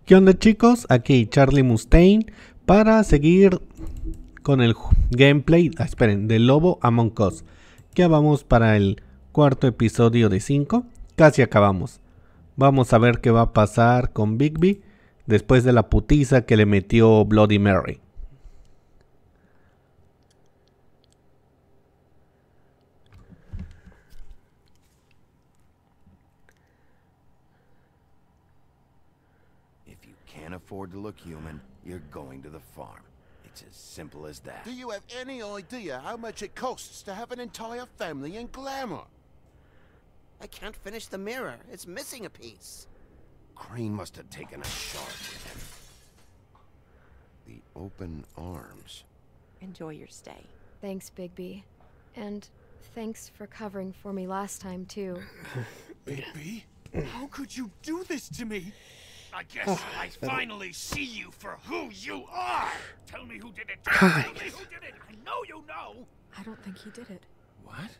¿Qué onda, chicos? Aquí Charlie Mustaine para seguir con el gameplay, esperen, de Lobo Among Us. Ya vamos para el cuarto episodio de 5, casi acabamos. Vamos a ver qué va a pasar con Bigby después de la putiza que le metió Bloody Mary. Can't afford to look human, you're going to the farm. It's as simple as that. Do you have any idea how much it costs to have an entire family in glamour? I can't finish the mirror. It's missing a piece. Crane must have taken a shard with him. The open arms. Enjoy your stay. Thanks, Bigby. And thanks for covering for me last time, too. Bigby? How could you do this to me? I guess I finally see you for who you are! Tell me who did it! Tell me who did it! I know you know! I don't think he did it. What?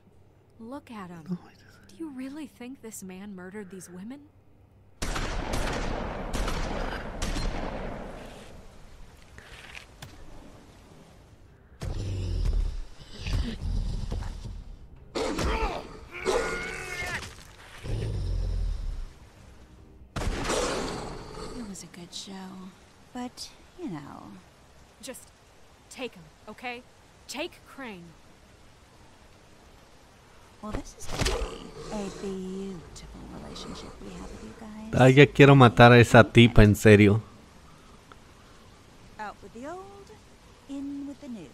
Look at him. Do you really think this man murdered these women? A good show, but you know, Just take him, okay? Take Crane. well, this is gonna be a beautiful relationship we have with you guys. Ay, ya quiero matar a esa tipa, en serio. Out with the old, in with the new.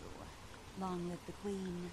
Long live the queen.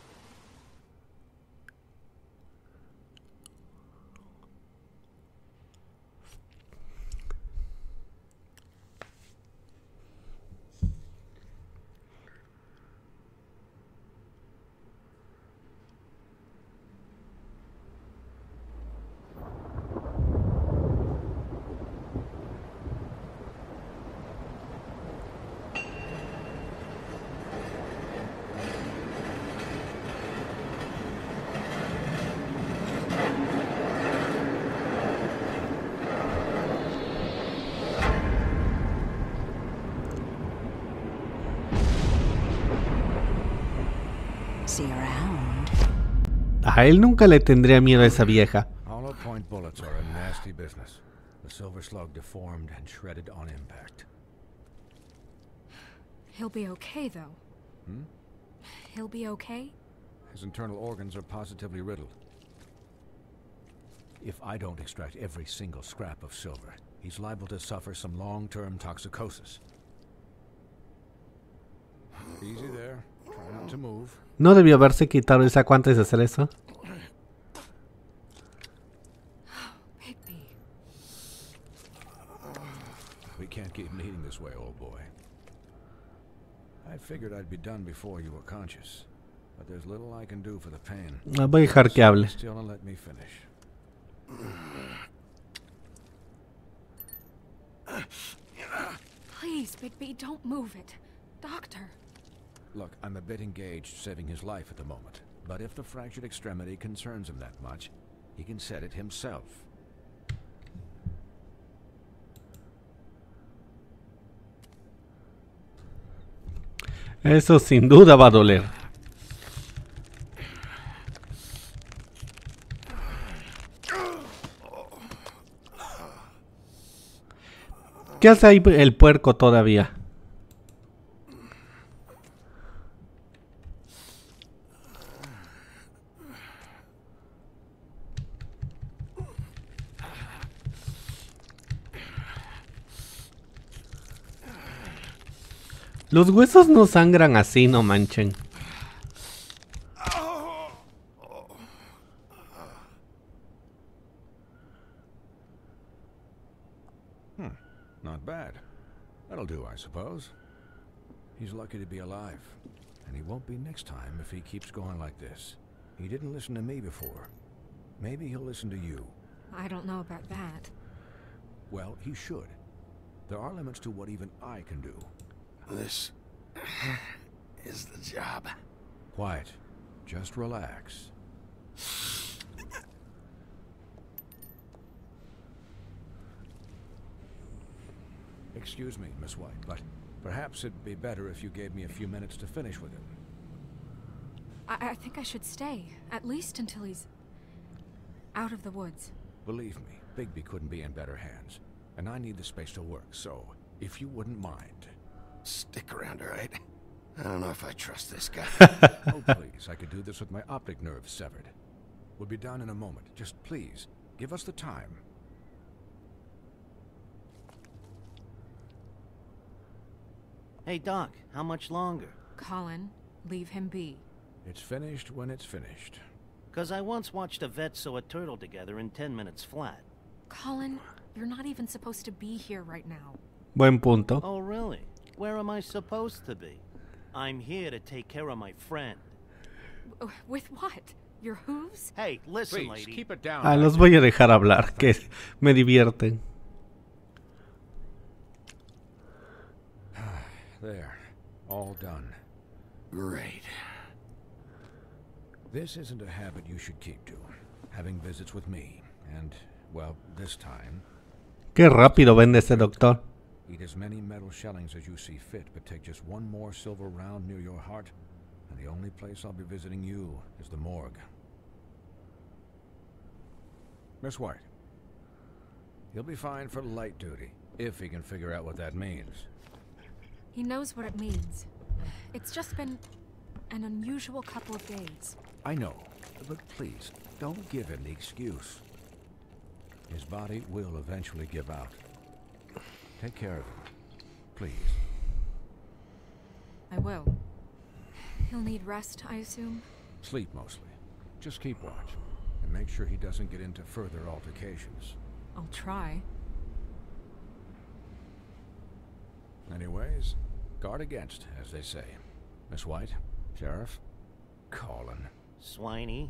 See you around. A él nunca le tendría miedo a esa vieja. Hollow point bullets are a nasty business. The silver slug deformed and shredded on impact. He'll be okay, though. He'll be okay? His internal organs are positively riddled. If I don't extract every single scrap of silver, he's liable to suffer some long-term toxicosis. Easy there. Try not to move. No debió haberse quitado el saco antes de hacer eso. Bigby. We can't keep bleeding this way, old boy. I figured I'd be done before you were conscious, but there's little I can do for the pain. Voy a dejar que hable. Still, let me finish. Please, Bigby, don't move it. Doctor. Look, I'm a bit engaged saving his life at the moment, but if the fractured extremity concerns him that much, he can set it himself. Eso sin duda va a doler. ¿Qué hace ahí el puerco todavía? Los huesos no sangran así, no manchen. Not bad. That'll do, I suppose. He's lucky to be alive. And he won't be next time if he keeps going like this. He didn't listen to me before. Maybe he'll listen to you. I don't know about that. Well, he should. There are limits to what even I can do. This is the job. Quiet. Just relax. Excuse me, Miss White, but perhaps it'd be better if you gave me a few minutes to finish with him. I think I should stay, at least until he's out of the woods. Believe me, Bigby couldn't be in better hands, and I need the space to work, so if you wouldn't mind. Stick around, all right? I don't know if I trust this guy. Oh, please, I could do this with my optic nerve severed. We'll be down in a moment. Just please, give us the time. Hey, Doc, how much longer? Colin, leave him be. It's finished when it's finished. 'Cause I once watched a vet sew a turtle together in 10 minutes flat. Colin, you're not even supposed to be here right now. Buen punto. Oh, really? Where am I supposed to be? I'm here to take care of my friend. With what? Your hooves? Hey, listen, Please, lady. keep it down. Ah, los voy a dejar hablar, que me divierten. There. All done. Great. This isn't a habit you should keep to. Having visits with me. And, well, this time... Qué rápido vende ese doctor. Eat as many metal shellings as you see fit, but take just one more silver round near your heart, and the only place I'll be visiting you is the morgue. Miss White. He'll be fine for light duty, if he can figure out what that means. He knows what it means. It's just been an unusual couple of days. I know, but please, don't give him the excuse. His body will eventually give out. Take care of him, please. I will. He'll need rest, I assume? Sleep mostly. Just keep watch, and make sure he doesn't get into further altercations. I'll try. Anyways, guard against, as they say. Miss White, Sheriff, Colin. Swiney.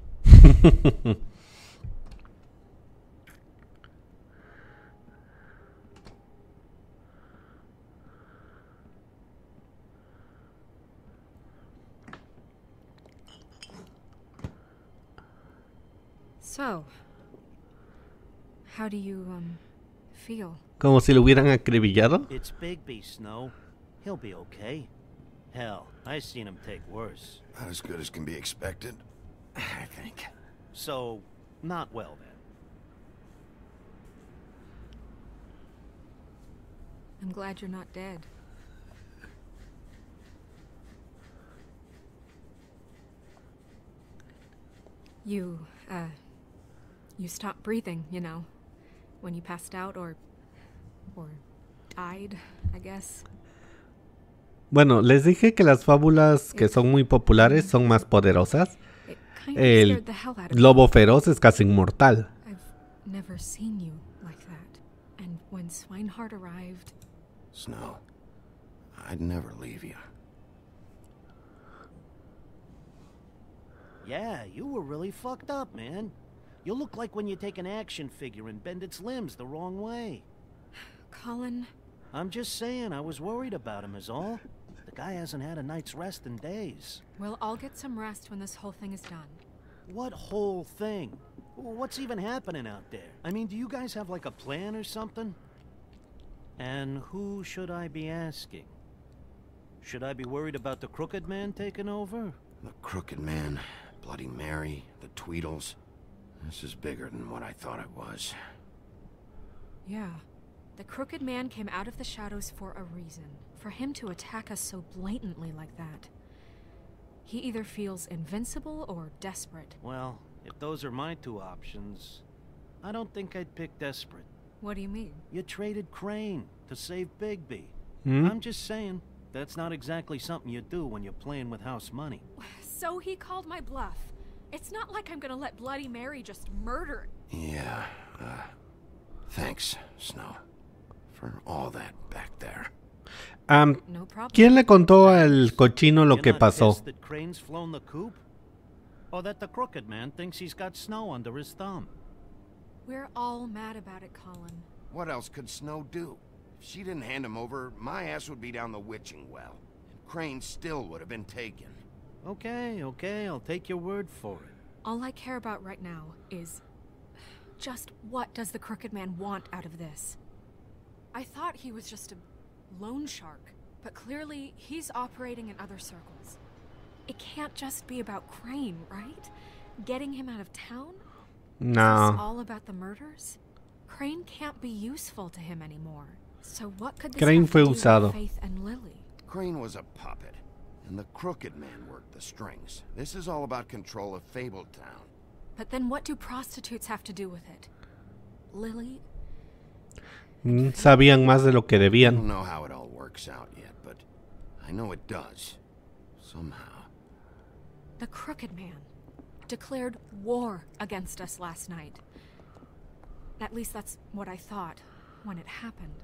So, how do you, feel? Como si lo hubieran acribillado. It's Bigby, Snow. He'll be okay. Hell, I've seen him take worse. Not as good as can be expected, I think. So, not well then. I'm glad you're not dead. You stopped breathing, you know, when you passed out or died, I guess. Bueno, les dije que las fábulas que son muy populares son más poderosas. El lobo feroz es casi inmortal. I've never seen you like that. And when Swinehart arrived... Snow, I'd never leave you. Yeah, you were really fucked up, man. You look like when you take an action figure and bend its limbs the wrong way. Colin... I'm just saying, I was worried about him is all. The guy hasn't had a night's rest in days. Well, I'll get some rest when this whole thing is done. What whole thing? What's even happening out there? I mean, do you guys have like a plan or something? And who should I be asking? Should I be worried about the Crooked Man taking over? The Crooked Man, Bloody Mary, the Tweedles. This is bigger than what I thought it was. Yeah. The Crooked Man came out of the shadows for a reason. For him to attack us so blatantly like that. He either feels invincible or desperate. Well, if those are my two options, I don't think I'd pick desperate. What do you mean? You traded Crane to save Bigby. Hmm? I'm just saying, that's not exactly something you do when you're playing with house money. So he called my bluff. It's not like I'm gonna let Bloody Mary just murder... Yeah, thanks, Snow, for all that back there. No problem. ¿Quién le contó al cochino lo que pasó? That Crane's flown the coop? Or that the Crooked Man thinks he's got Snow under his thumb? We're all mad about it, Colin. What else could Snow do? If she didn't hand him over, my ass would be down the witching well. And Crane still would have been taken. Okay, I'll take your word for it. All I care about right now is... just what does the Crooked Man want out of this? I thought he was just a loan shark, but clearly he's operating in other circles. It can't just be about Crane, right? Getting him out of town? Is this all about the murders? Crane can't be useful to him anymore. So what could this Crane have fue to do usado. with Faith and Lily? Crane was a puppet, and the crooked man worked the strings. This is all about control of Fabletown. But then what do prostitutes have to do with it? Lily? Sabían más de lo que I don't debían. know how it all works out yet, but I know it does. Somehow. The crooked man declared war against us last night. At least that's what I thought when it happened.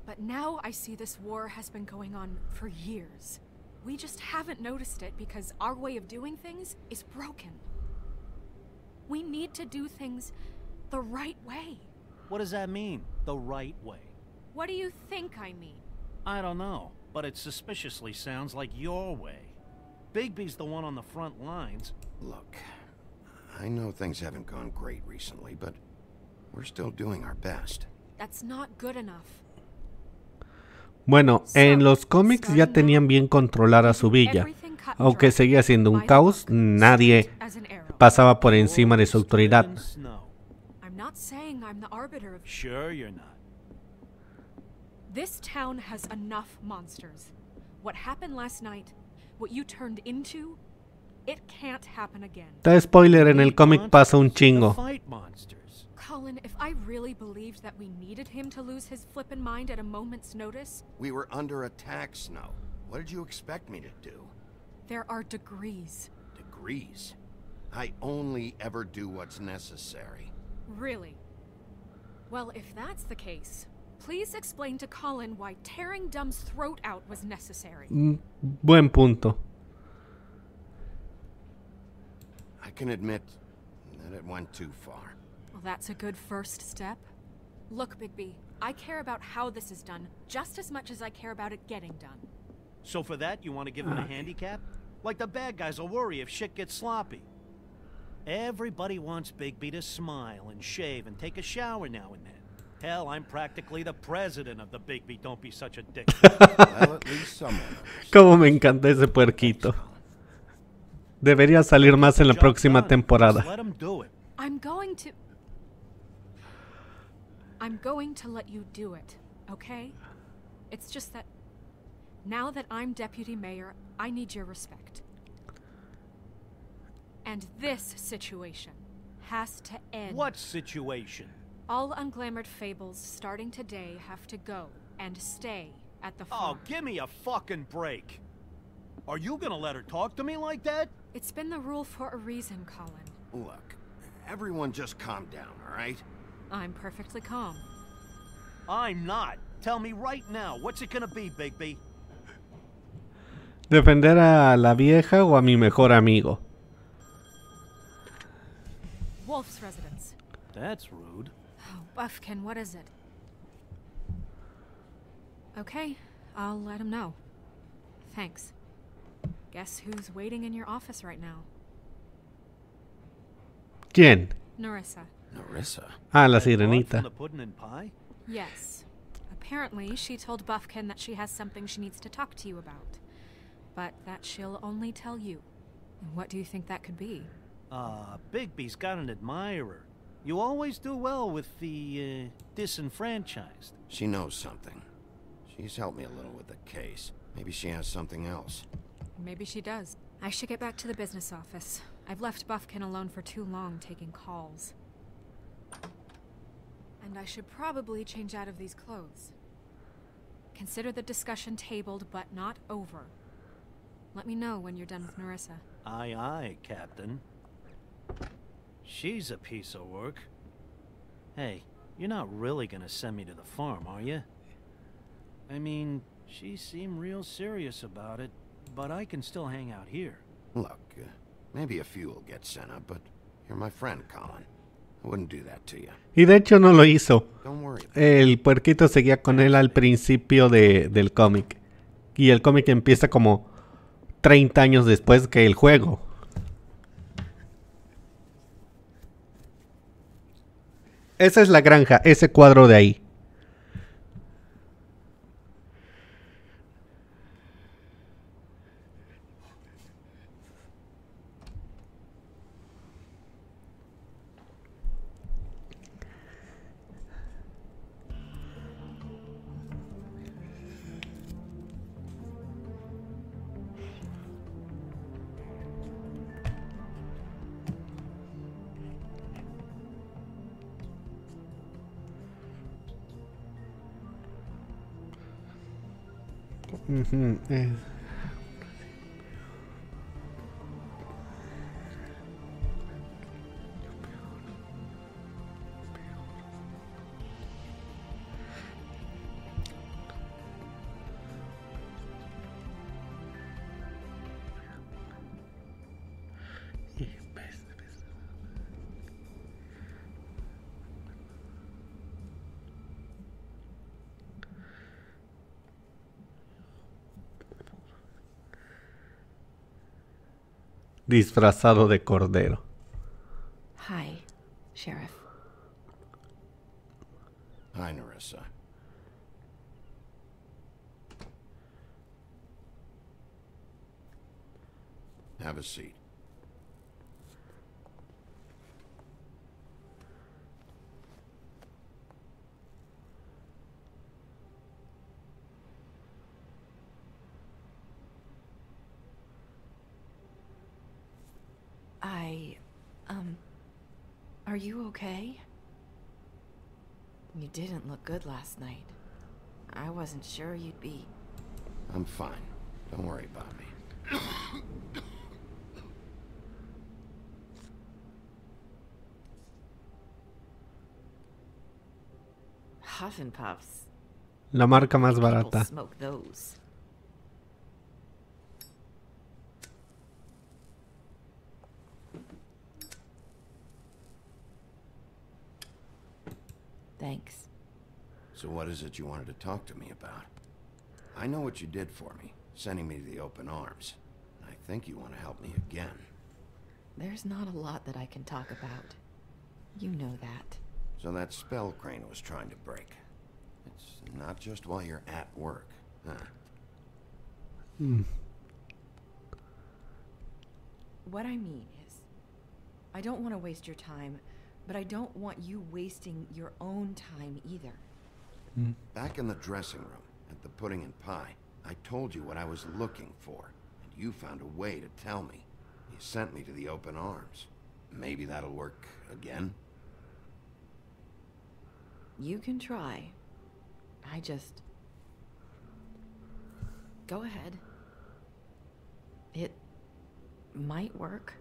But now I see this war has been going on for years. We just haven't noticed it because our way of doing things is broken. We need to do things the right way. What does that mean, the right way? What do you think I mean? I don't know, but it suspiciously sounds like your way. Bigby's the one on the front lines. Look, I know things haven't gone great recently, but we're still doing our best. That's not good enough. Bueno, en los cómics ya tenían bien controlada su villa. Aunque seguía siendo un caos, nadie pasaba por encima de su autoridad. I'm not saying I'm the arbiter of... Sure you're not. This town has enough monsters. What happened last night, what you turned into, it can't happen again. Da spoiler, en el cómic pasa un chingo. Colin, if I really believed that we needed him to lose his flippin' mind at a moment's notice... We were under attack, Snow. What did you expect me to do? There are degrees. Degrees? I only ever do what's necessary. Really? Well, if that's the case, please explain to Colin why tearing Dumb's throat out was necessary. Buen punto. I can admit that it went too far. Well, that's a good first step. Look, Bigby, I care about how this is done just as much as I care about it getting done. So for that, you want to give him a handicap? Like the bad guys will worry if shit gets sloppy. Everybody wants Bigby to smile and shave and take a shower now and then. Hell, I'm practically the president of the Bigby Don't Be Such a Dick. Well, at least someone. Como me encanta ese puerquito. Debería salir más en la próxima temporada. I'm going to let you do it, okay? It's just that now that I'm deputy mayor, I need your respect. And this situation has to end. What situation? All unglamored fables starting today have to go and stay at the farm. Oh, give me a fucking break. Are you gonna let her talk to me like that? It's been the rule for a reason, Colin. Look, everyone just calm down, all right? I'm perfectly calm. I'm not. Tell me right now, what's it gonna be, Bigby? ¿Defender a la vieja o a mi mejor amigo? Wolf's residence. That's rude. Oh, Buffkin, what is it? Okay, I'll let him know. Thanks. Guess who's waiting in your office right now? ¿Quién? Narissa. Narissa? Ah, la sirenita. The pudding and pie? Yes. Apparently, she told Buffkin that she has something she needs to talk to you about. But that she'll only tell you. And what do you think that could be? Bigby's got an admirer. You always do well with the, disenfranchised. She knows something. She's helped me a little with the case. Maybe she has something else. Maybe she does. I should get back to the business office. I've left Buffkin alone for too long taking calls. And I should probably change out of these clothes. Consider the discussion tabled but not over. Let me know when you're done with Narissa. Aye, aye, Captain. She's a piece of work. Hey, you're not really gonna send me to the farm, are you? I mean, she seemed real serious about it, but I can still hang out here. Look, maybe a few will get sent up, but you're my friend, Colin. I wouldn't do that to you. Y de hecho no lo hizo. Don't worry. El puerquito seguía con él al principio del cómic. Y el cómic empieza como 30 años después que el juego. Esa es la granja, ese cuadro de ahí. Ujú, disfrazado de cordero. Hi, Sheriff. Hi, Nerissa. Have a seat. Are you okay? You didn't look good last night. I wasn't sure you'd be... I'm fine. Don't worry about me. Huff and Puffs. La marca más People barata. smoke those. Thanks. So what is it you wanted to talk to me about? I know what you did for me, sending me to the open arms. I think you want to help me again. There's not a lot that I can talk about. You know that. So that spell Crane was trying to break. It's not just while you're at work, huh? What I mean is, I don't want to waste your time, but I don't want you wasting your own time either. Back in the dressing room, at the pudding and pie, I told you what I was looking for, and you found a way to tell me. You sent me to the open arms. Maybe that'll work again? You can try. I just... Go ahead. It might work.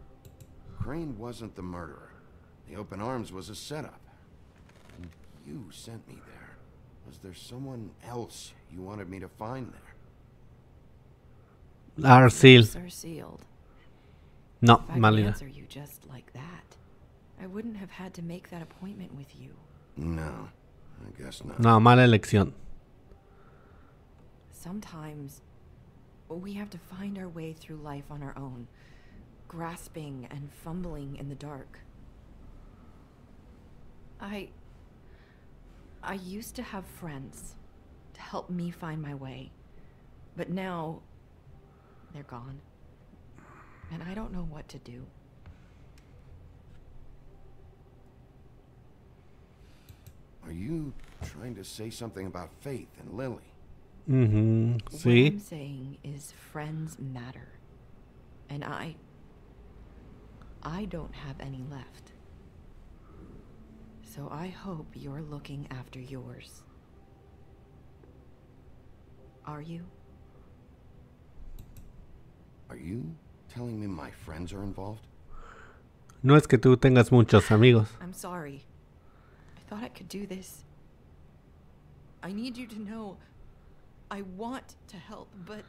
Crane wasn't the murderer. The open arms was a setup. And you sent me there. Was there someone else you wanted me to find there? Are sealed. Lips are sealed. No, If I mala could idea. answer you just like that, I wouldn't have had to make that appointment with you. No, I guess not. No, mala elección. Sometimes we have to find our way through life on our own, grasping and fumbling in the dark. I used to have friends to help me find my way, but now they're gone, and I don't know what to do. Are you trying to say something about Faith and Lily? What Sí. I'm saying is friends matter, and I don't have any left. So I hope you're looking after yours. Are you? Are you telling me my friends are involved? No es que tú tengas muchos amigos. I'm sorry. I thought I could do this. I need you to know I want to help, but...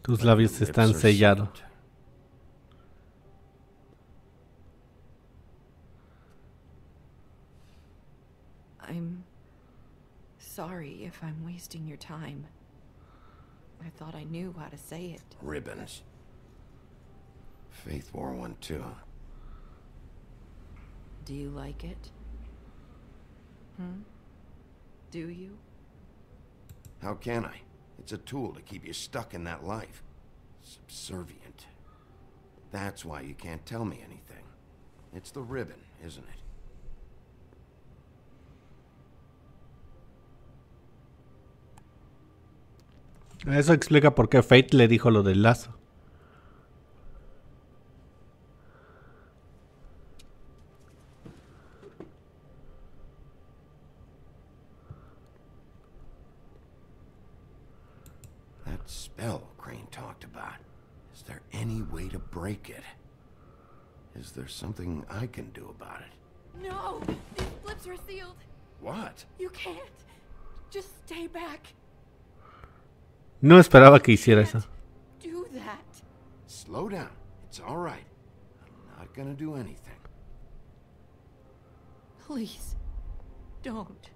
Tus labios están sellados. I'm sorry if I'm wasting your time. I thought I knew how to say it. Ribbons. Faith wore one too. Do you like it? Do you? How can I? It's a tool to keep you stuck in that life. Subservient. That's why you can't tell me anything. It's the ribbon, isn't it? Eso explica por qué Fate le dijo lo del lazo. that spell Crane talked about. Is there any way to break it? Is there something I can do about it? No! These flips are sealed! What? You can't! Just stay back! No esperaba que hiciera eso. Do that! Slow down. It's all right. I'm not gonna do anything. Please, don't.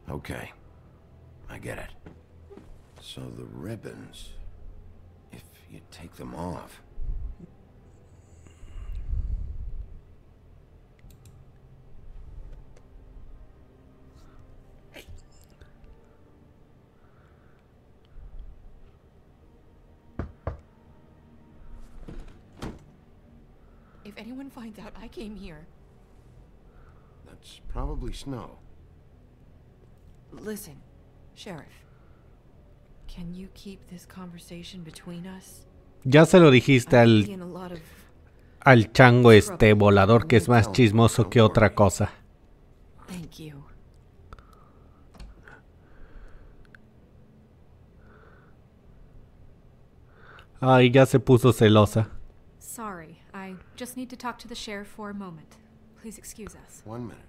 Okay. I get it. So the ribbons, if you take them off. If anyone finds out I came here... That's probably snow. Listen, Sheriff. Can you keep this conversation between us? Ya se lo dijiste al chango volador que es más chismoso que otra cosa. Thank you. Ay, ya se puso celosa. Sorry, I just need to talk to the sheriff for a moment. Please excuse us. 1 minute.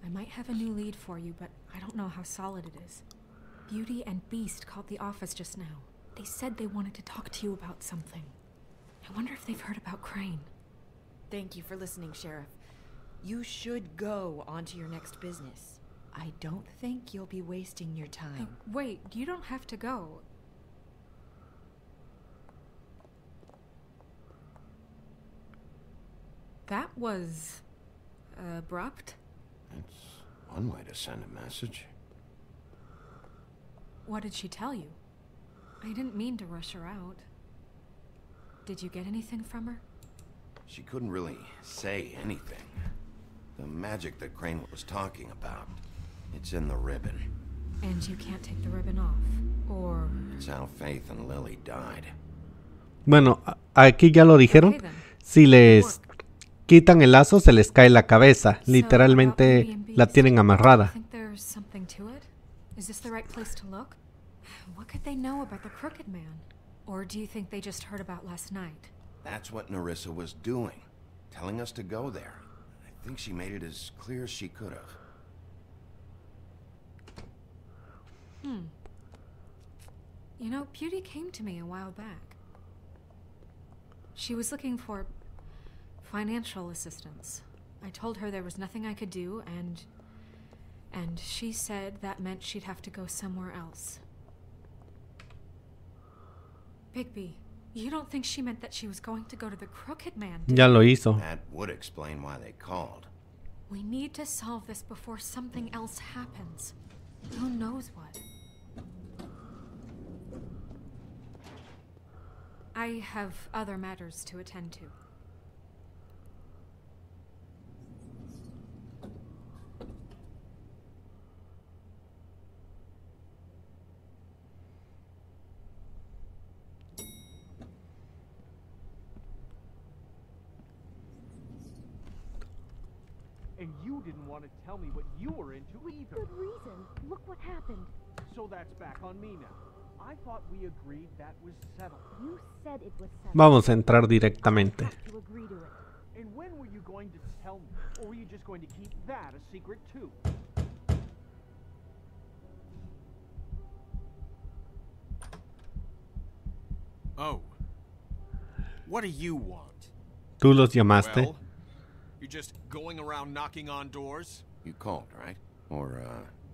I might have a new lead for you, but I don't know how solid it is. Beauty and Beast called the office just now. They said they wanted to talk to you about something. I wonder if they've heard about Crane. Thank you for listening, Sheriff. You should go on to your next business. I don't think you'll be wasting your time. Wait, you don't have to go. That was... abrupt? It's one way to send a message. What did she tell you? I didn't mean to rush her out. Did you get anything from her? She couldn't really say anything. The magic that Crane was talking about, it's in the ribbon. And you can't take the ribbon off, or... It's how Faith and Lily died. Bueno, aquí ya lo dijeron. Okay, si les quitan el lazo, se les cae la cabeza. Literalmente la tienen amarrada. Is this the right place to look? What could they know about the Crooked Man? Or do you think they just heard about last night? That's what Nerissa was doing, telling us to go there. I think she made it as clear as she could have. You know, Beauty came to me a while back. She was looking for financial assistance. I told her there was nothing I could do, and she said that meant she'd have to go somewhere else. Bigby, you don't think she meant that she was going to go to the Crooked Man, Ya lo hizo. That would explain why they called. We need to solve this before something else happens. Who knows what? I have other matters to attend to. And you didn't want to tell me what you were into either. Good reason. Look what happened. So that's back on me now. I thought we agreed that was settled. You said it was settled. Vamos a entrar directamente. I have to agree to it. And when were you going to tell me? Or were you just going to keep that a secret too? Oh. What do you want? Tú los llamaste. Well, you're just going around knocking on doors? You called, right? Or,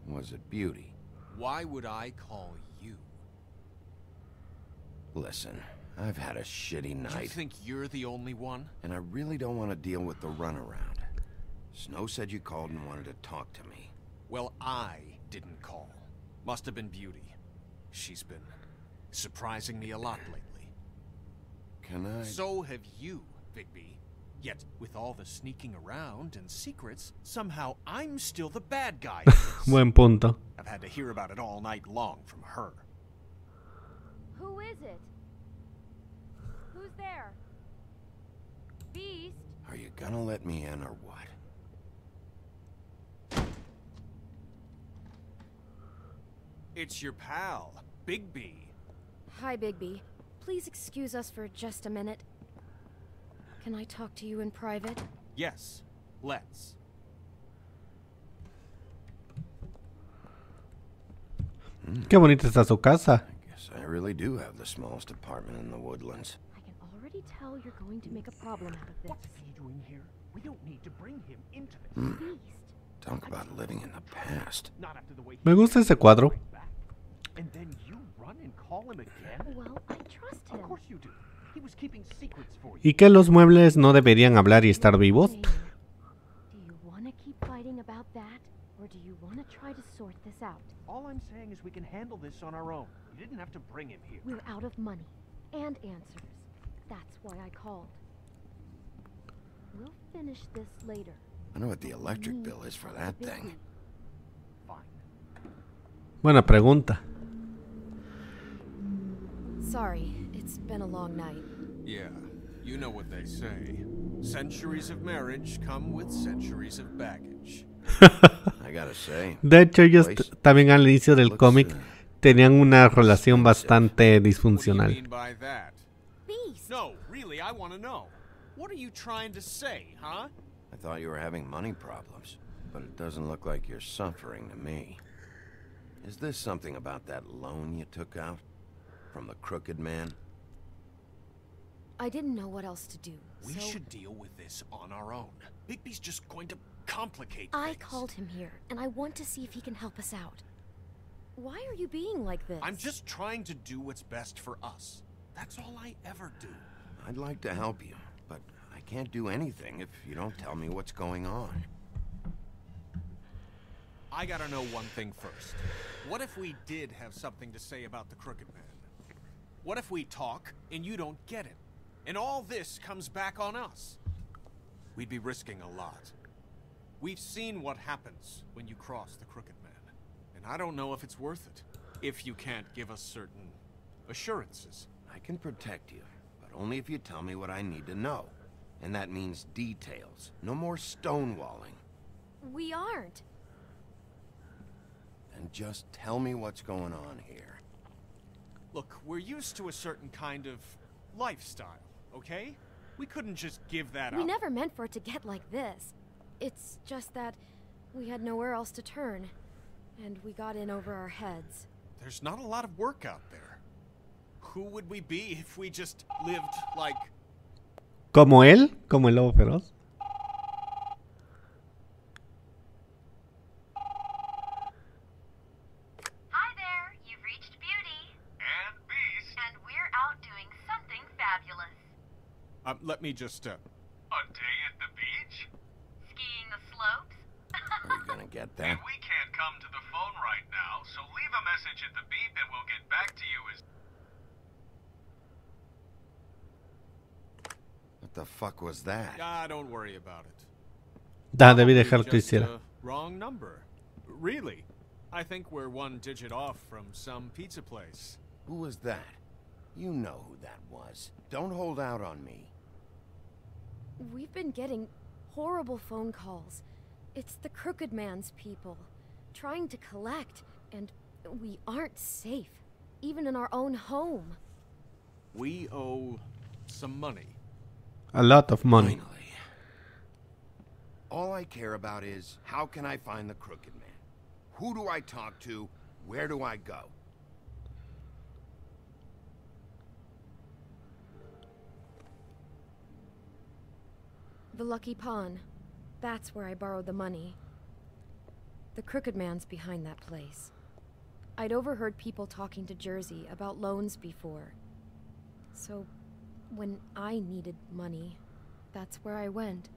was it Beauty? Why would I call you? Listen, I've had a shitty night. You think you're the only one? And I really don't want to deal with the runaround. Snow said you called and wanted to talk to me. Well, I didn't call. Must have been Beauty. She's been surprising me a lot lately. Can I... So have you, Bigby. Yet, with all the sneaking around and secrets, somehow I'm still the bad guy. Buen punto. I've had to hear about it all night long from her. Who is it? Who's there? Beast? Are you gonna let me in or what? It's your pal, Bigby. Hi, Bigby. Please excuse us for just a minute. Can I talk to you in private? Yes, let's. Qué bonita está su casa. I guess I really do have the smallest apartment in the woodlands. I can already tell you're going to make a problem out of this. What's he doing here? We don't need to bring him into this. Beast. Talk about living in the past. Not after the way Me gusta ese cuadro. And then you run and call him again? Well, I trust him. Of course you do. He was keeping secrets for you. ¿Y que los muebles no deberían hablar y estar vivos? Do you want to keep fighting about that? Or do you want to try to sort this out? All I'm saying is we can handle this on our own. You didn't have to bring him here. We're out of money and answers. That's why I called. We'll finish this later. I know what the electric bill is for that thing. Buena pregunta. Sorry, it's been a long night. Yeah, you know what they say. Centuries of marriage come with centuries of baggage. I gotta say. De hecho, ellos también al inicio del cómic tenían una relación bastante disfuncional. No, really, I want to know. What are you trying to say, huh? I thought you were having money problems, but it doesn't look like you're suffering to me. Is this something about that loan you took out? From the crooked man? I didn't know what else to do. We should deal with this on our own. Bigby's just going to complicate I things. called him here, and I want to see if he can help us out. Why are you being like this? I'm just trying to do what's best for us. That's all I ever do. I'd like to help you, but I can't do anything if you don't tell me what's going on. I gotta know one thing first. What if we did have something to say about the crooked man? What if we talk and you don't get him? And all this comes back on us? We'd be risking a lot. We've seen what happens when you cross the crooked man. And I don't know if it's worth it. If you can't give us certain assurances. I can protect you, but only if you tell me what I need to know. And that means details. No more stonewalling. We aren't. And just tell me what's going on here. Look, we're used to a certain kind of lifestyle, okay? We couldn't just give that up. We never meant for it to get like this. It's just that we had nowhere else to turn, and we got in over our heads. There's not a lot of work out there. Who would we be if we just lived like... ¿Como él? ¿Como el lobo feroz? Hi there, you've reached Beauty. And Beast. And we're out doing something fabulous. Let me just, A day at the beach? Skiing the slopes? Are you gonna get that? And we can't come to the phone right now, so leave a message at the beep and we'll get back to you as... What the fuck was that? Ah, don't worry about it. Debí dejar que hiciera. Wrong number. Really? I think we're one digit off from some pizza place. Who was that? You know who that was. Don't hold out on me. We've been getting horrible phone calls. It's the crooked man's people, trying to collect, and we aren't safe, even in our own home. We owe some money. A lot of money. Finally. All I care about is, how can I find the crooked man? Who do I talk to? Where do I go? The Lucky Pawn. That's where I borrowed the money. The crooked man's behind that place. I'd overheard people talking to Jersey about loans before. So, when I needed money, that's where I went.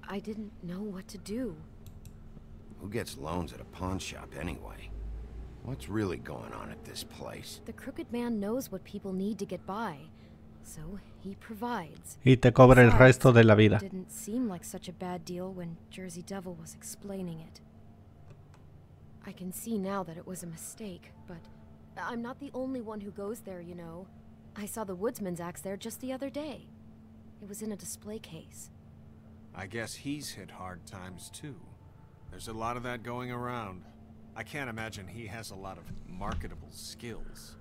I didn't know what to do. Who gets loans at a pawn shop anyway? What's really going on at this place? The crooked man knows what people need to get by, so he provides. Y te cobra el resto de la vida. It didn't seem like such a bad deal when Jersey Devil was explaining it. I can see now that it was a mistake, but I'm not the only one who goes there, you know. I saw the woodsman's axe there just the other day. It was in a display case. I guess he's hit hard times too. There's a lot of that going around. I can't imagine he has a lot of marketable skills.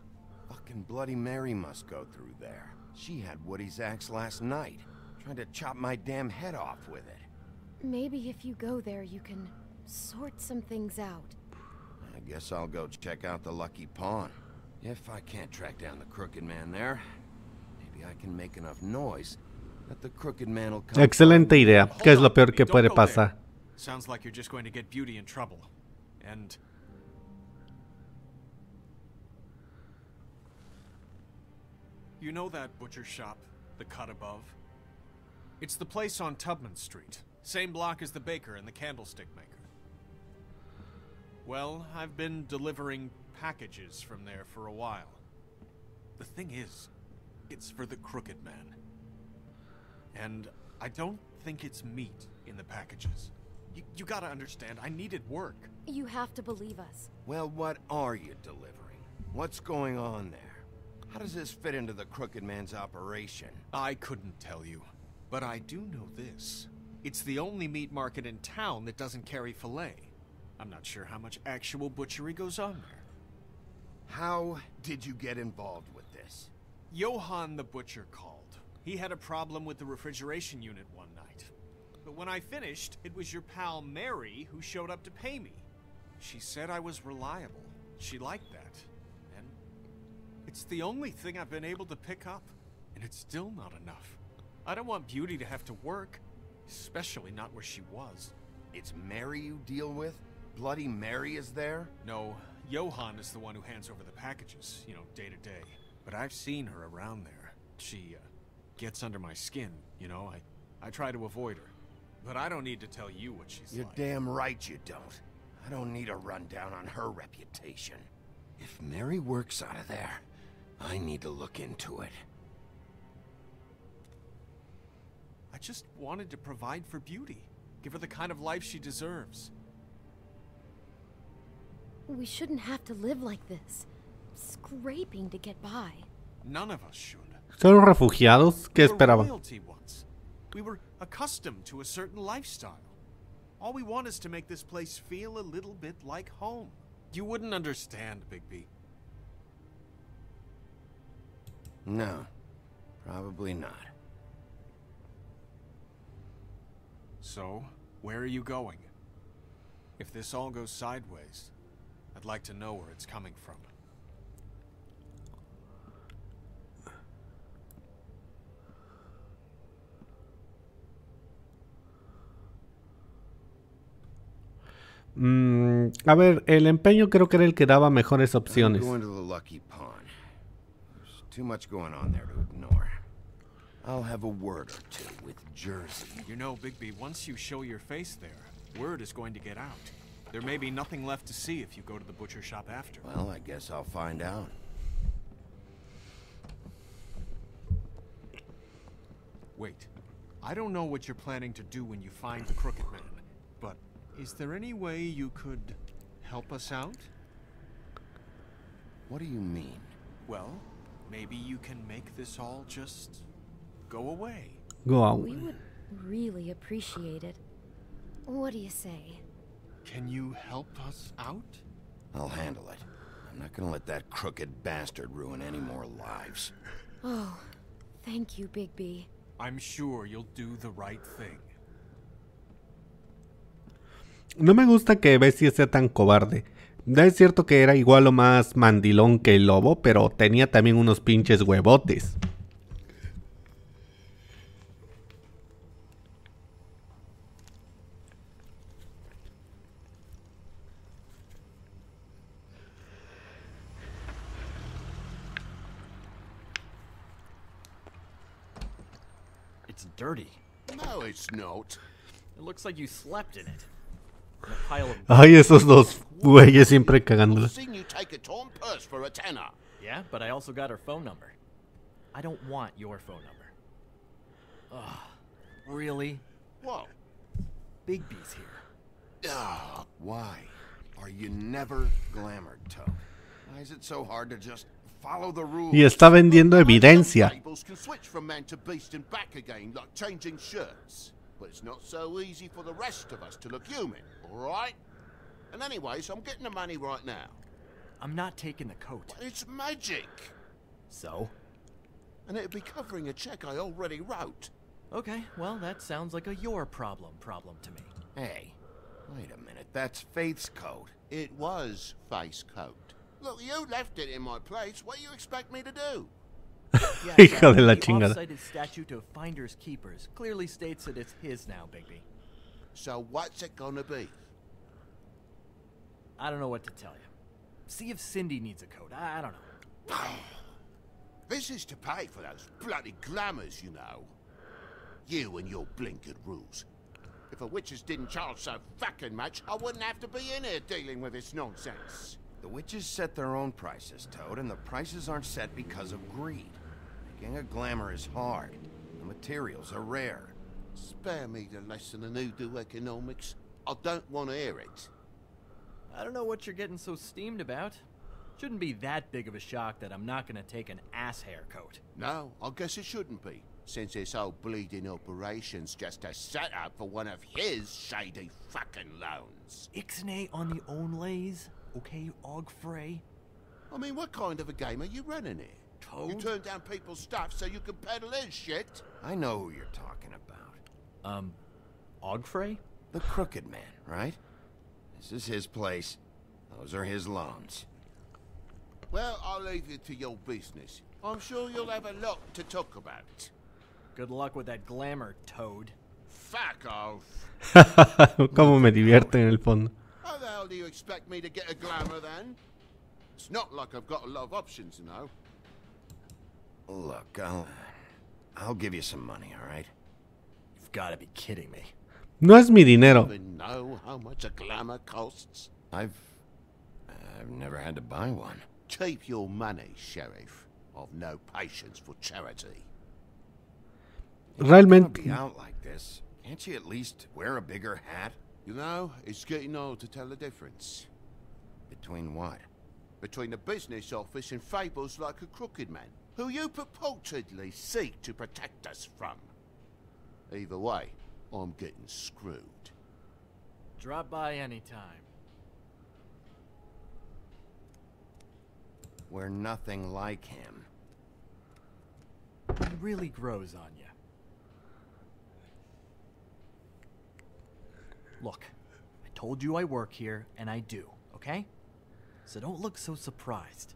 Fucking Bloody Mary must go through there. She had Woody's axe last night, trying to chop my damn head off with it. Maybe if you go there, you can sort some things out. I guess I'll go check out the Lucky Pawn. If I can't track down the Crooked Man there, maybe I can make enough noise that the Crooked Man will come. Excelente idea. ¿Qué es lo peor que puede pasar? Sounds like you're just going to get Beauty in trouble. And you know that butcher shop, the cut above? It's the place on Tubman Street. Same block as the baker and the candlestick maker. Well, I've been delivering packages from there for a while. The thing is, it's for the Crooked Man. And I don't think it's meat in the packages. You gotta understand, I needed work. You have to believe us. Well, what are you delivering? What's going on there? How does this fit into the Crooked Man's operation? I couldn't tell you, but I do know this. It's the only meat market in town that doesn't carry filet. I'm not sure how much actual butchery goes on there. How did you get involved with this? Johann the butcher called. He had a problem with the refrigeration unit one night. But when I finished, it was your pal Mary who showed up to pay me. She said I was reliable. She liked that. And it's the only thing I've been able to pick up. And it's still not enough. I don't want Beauty to have to work, especially not where she was. It's Mary you deal with? Bloody Mary is there? No, Johann is the one who hands over the packages, you know, day to day. But I've seen her around there. She, gets under my skin, you know. I try to avoid her. But I don't need to tell you what she's You're like. damn right you don't. I don't need a rundown on her reputation. If Mary works out of there, I need to look into it. I just wanted to provide for Beauty. Give her the kind of life she deserves. We shouldn't have to live like this, scraping to get by. None of us should. ¿Son refugiados? ¿Qué esperaban? We were accustomed to a certain lifestyle. All we want is to make this place feel a little bit like home. You wouldn't understand, Bigby. No, probably not. So, where are you going? If this all goes sideways, I'd like to know where it's coming from. A ver, el empeño creo que era el que daba mejores opciones. I'm going to the Lucky Pawn. There's too much going on there to ignore. I'll have a word or two with Jersey. You know, Bigby, once you show your face there, word is going to get out. There may be nothing left to see if you go to the butcher shop after. Well, I guess I'll find out. Wait, I don't know what you're planning to do when you find the Crooked Man, but is there any way you could help us out? What do you mean? Well, maybe you can make this all just go away. Go away. We would really appreciate it. What do you say? Can you help us out? I'll handle it. I'm not gonna let that crooked bastard ruin any more lives. Oh, thank you, Bigby. I'm sure you'll do the right thing. No me gusta que Bessie sea tan cobarde. Es cierto que era igual o más mandilón que el lobo, pero tenía también unos pinches huevotes. It's dirty. No, it's not. It looks like you slept in it. In a pile of... Ay, esos dos güeyes siempre cagándola. I've seen you take a torn purse for a tenner. Yeah, but I also got her phone number. I don't want your phone number. Ugh, really? What? Bigby's here. Ah, why are you never glamored, Toad? Why is it so hard to just follow the rules? Y está vendiendo evidencia. Fables can switch from man to beast and back again like changing shirts. But it's not so easy for the rest of us to look human, all right? And anyways, I'm getting the money right now. I'm not taking the coat. But it's magic. So? And it'd be covering a check I already wrote. Okay, well, that sounds like a your problem to me. Hey, wait a minute. That's Faith's coat. It was Faith's coat. Look, you left it in my place. What do you expect me to do? Yeah, Hijo de la the chingada. off-cited statute of Finders Keepers clearly states that it's his now, Bigby. So what's it gonna be? I don't know what to tell you. See if Cindy needs a coat. I don't know. This is to pay for those bloody glamours, you know. You and your blinkered rules. If the witches didn't charge so fucking much, I wouldn't have to be in here dealing with this nonsense. The witches set their own prices, Toad, and the prices aren't set because of greed. Making a glamour is hard. The materials are rare. Spare me the lesson in hoodoo economics. I don't want to hear it. I don't know what you're getting so steamed about. Shouldn't be that big of a shock that I'm not gonna take an ass hair coat. No, I guess it shouldn't be, since this whole bleeding operation's just a setup for one of his shady fucking loans. Ixnay on the own lays, okay, Og Frey? I mean, what kind of a game are you running here? Toad? You turn down people's stuff so you can peddle his shit? I know who you're talking about. Og Frey? The Crooked Man, right? This is his place. Those are his loans. Well, I'll leave you to your business. I'm sure you'll have a lot to talk about. Good luck with that glamour, Toad. Fuck off. Cómo me divierte en el fondo. How the hell do you expect me to get a glamour then? It's not like I've got a lot of options, you know. Look, I'll give you some money, all right? You've got to be kidding me. No es mi dinero. Do you even know how much a glamour costs? I've never had to buy one. Keep your money, Sheriff. I've no patience for charity. Realmente. Be out like this. Can't you at least wear a bigger hat? You know, it's getting hard to tell the difference. Between what? Between the business office and fables like a crooked man, who you purportedly seek to protect us from. Either way, I'm getting screwed. Drop by anytime. We're nothing like him. He really grows on you. Look, I told you I work here, and I do, okay? So don't look so surprised.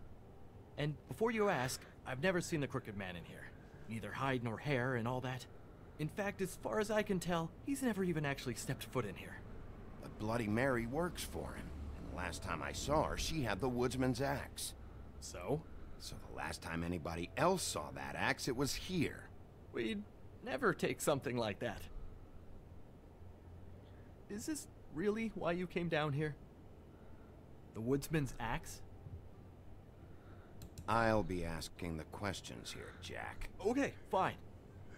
And before you ask, I've never seen the Crooked Man in here. Neither hide nor hair and all that. In fact, as far as I can tell, he's never even actually stepped foot in here. But Bloody Mary works for him. And the last time I saw her, she had the woodsman's axe. So? So the last time anybody else saw that axe, it was here. We'd never take something like that. Is this really why you came down here? The woodsman's axe? I'll be asking the questions here, Jack. Okay, fine.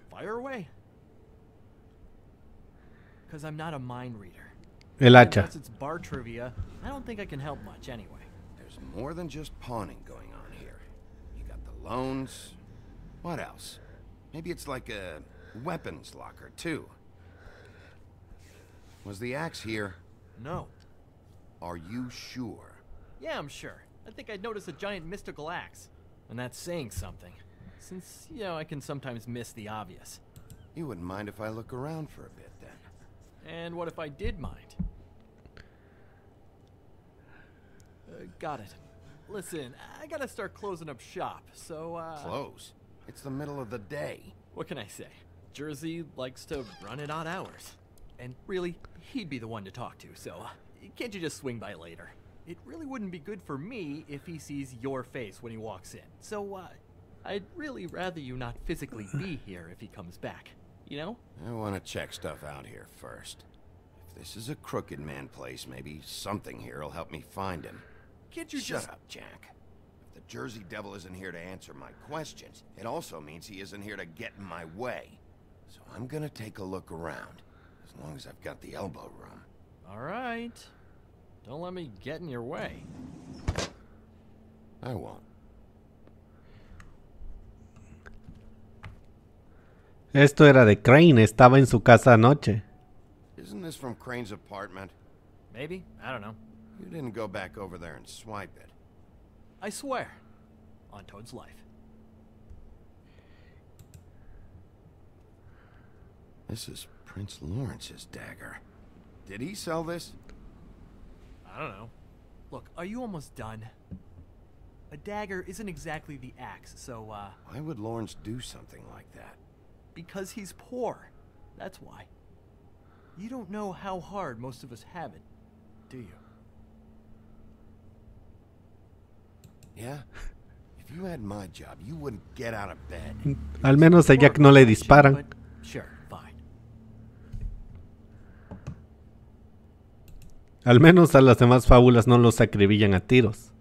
Fire away. Because I'm not a mind reader. El hacha. Unless it's bar trivia, I don't think I can help much anyway. There's more than just pawning going on here. You got the loans. What else? Maybe it's like a weapons locker, too. Was the axe here? No. Are you sure? Yeah, I'm sure. I think I'd notice a giant mystical axe. And that's saying something. Since, you know, I can sometimes miss the obvious. You wouldn't mind if I look around for a bit, then? And what if I did mind? Got it. Listen, I gotta start closing up shop, so, Close? It's the middle of the day. What can I say? Jersey likes to run at odd hours. And really, he'd be the one to talk to, so can't you just swing by later? It really wouldn't be good for me if he sees your face when he walks in. So, I'd really rather you not physically be here if he comes back. You know? I want to check stuff out here first. If this is a Crooked Man place, maybe something here will help me find him. Can't you Shut up, Jack. If the Jersey Devil isn't here to answer my questions, it also means he isn't here to get in my way. So I'm gonna take a look around, as long as I've got the elbow room. All right. Don't let me get in your way. I won't. Esto era de Crane, estaba en su casa anoche. Isn't this from Crane's apartment? Maybe. I don't know. You didn't go back over there and swipe it. I swear. On Toad's life. This is Prince Lawrence's dagger. Did he sell this? I don't know. Look, are you almost done? A dagger isn't exactly the axe, so, Why would Lawrence do something like that? Because he's poor. That's why. You don't know how hard most of us have it, do you? Yeah? If you had my job, you wouldn't get out of bed. Al menos a Jack no le disparan. Sure, fine. Al menos a las demás fábulas no los acribillan a tiros.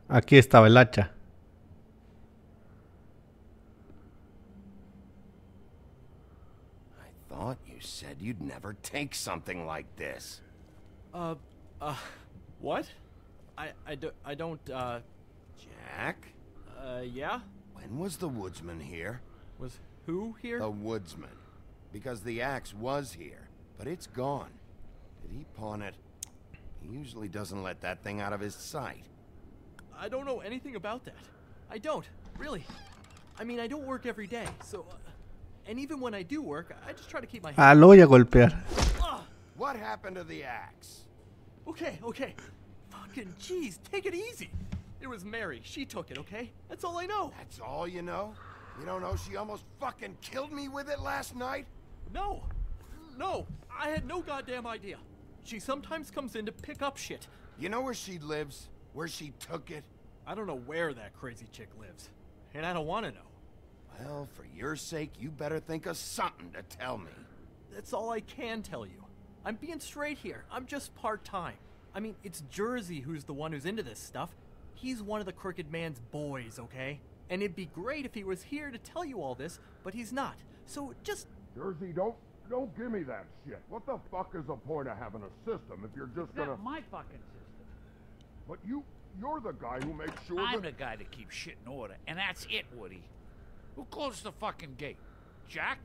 Aquí estaba el hacha. I thought you said you'd never take something like this. What? I don't, Jack? Yeah? When was the woodsman here? Was who here? The woodsman. Because the axe was here, but it's gone. Did he pawn it? He usually doesn't let that thing out of his sight. I don't know anything about that. I don't, really. I mean, I don't work every day, so... and even when I do work, I just try to keep my... Ah, lo voy a golpear. What happened to the axe? Okay. Fucking jeez, take it easy. It was Mary. She took it, okay? That's all I know. That's all you know? You don't know she almost fucking killed me with it last night? No, I had no goddamn idea. She sometimes comes in to pick up shit. You know where she lives? Where she took it? I don't know where that crazy chick lives. And I don't want to know. Well, for your sake, you better think of something to tell me. That's all I can tell you. I'm being straight here. I'm just part-time. I mean, it's Jersey who's the one who's into this stuff. He's one of the Crooked Man's boys, okay? And it'd be great if he was here to tell you all this, but he's not. So just... Jersey, don't give me that shit. What the fuck is the point of having a system if you're just gonna... That's my fucking system. But you're the guy who makes sure I'm the guy that keeps shit in order, and that's it, Woody. Who closed the fucking gate? Jack?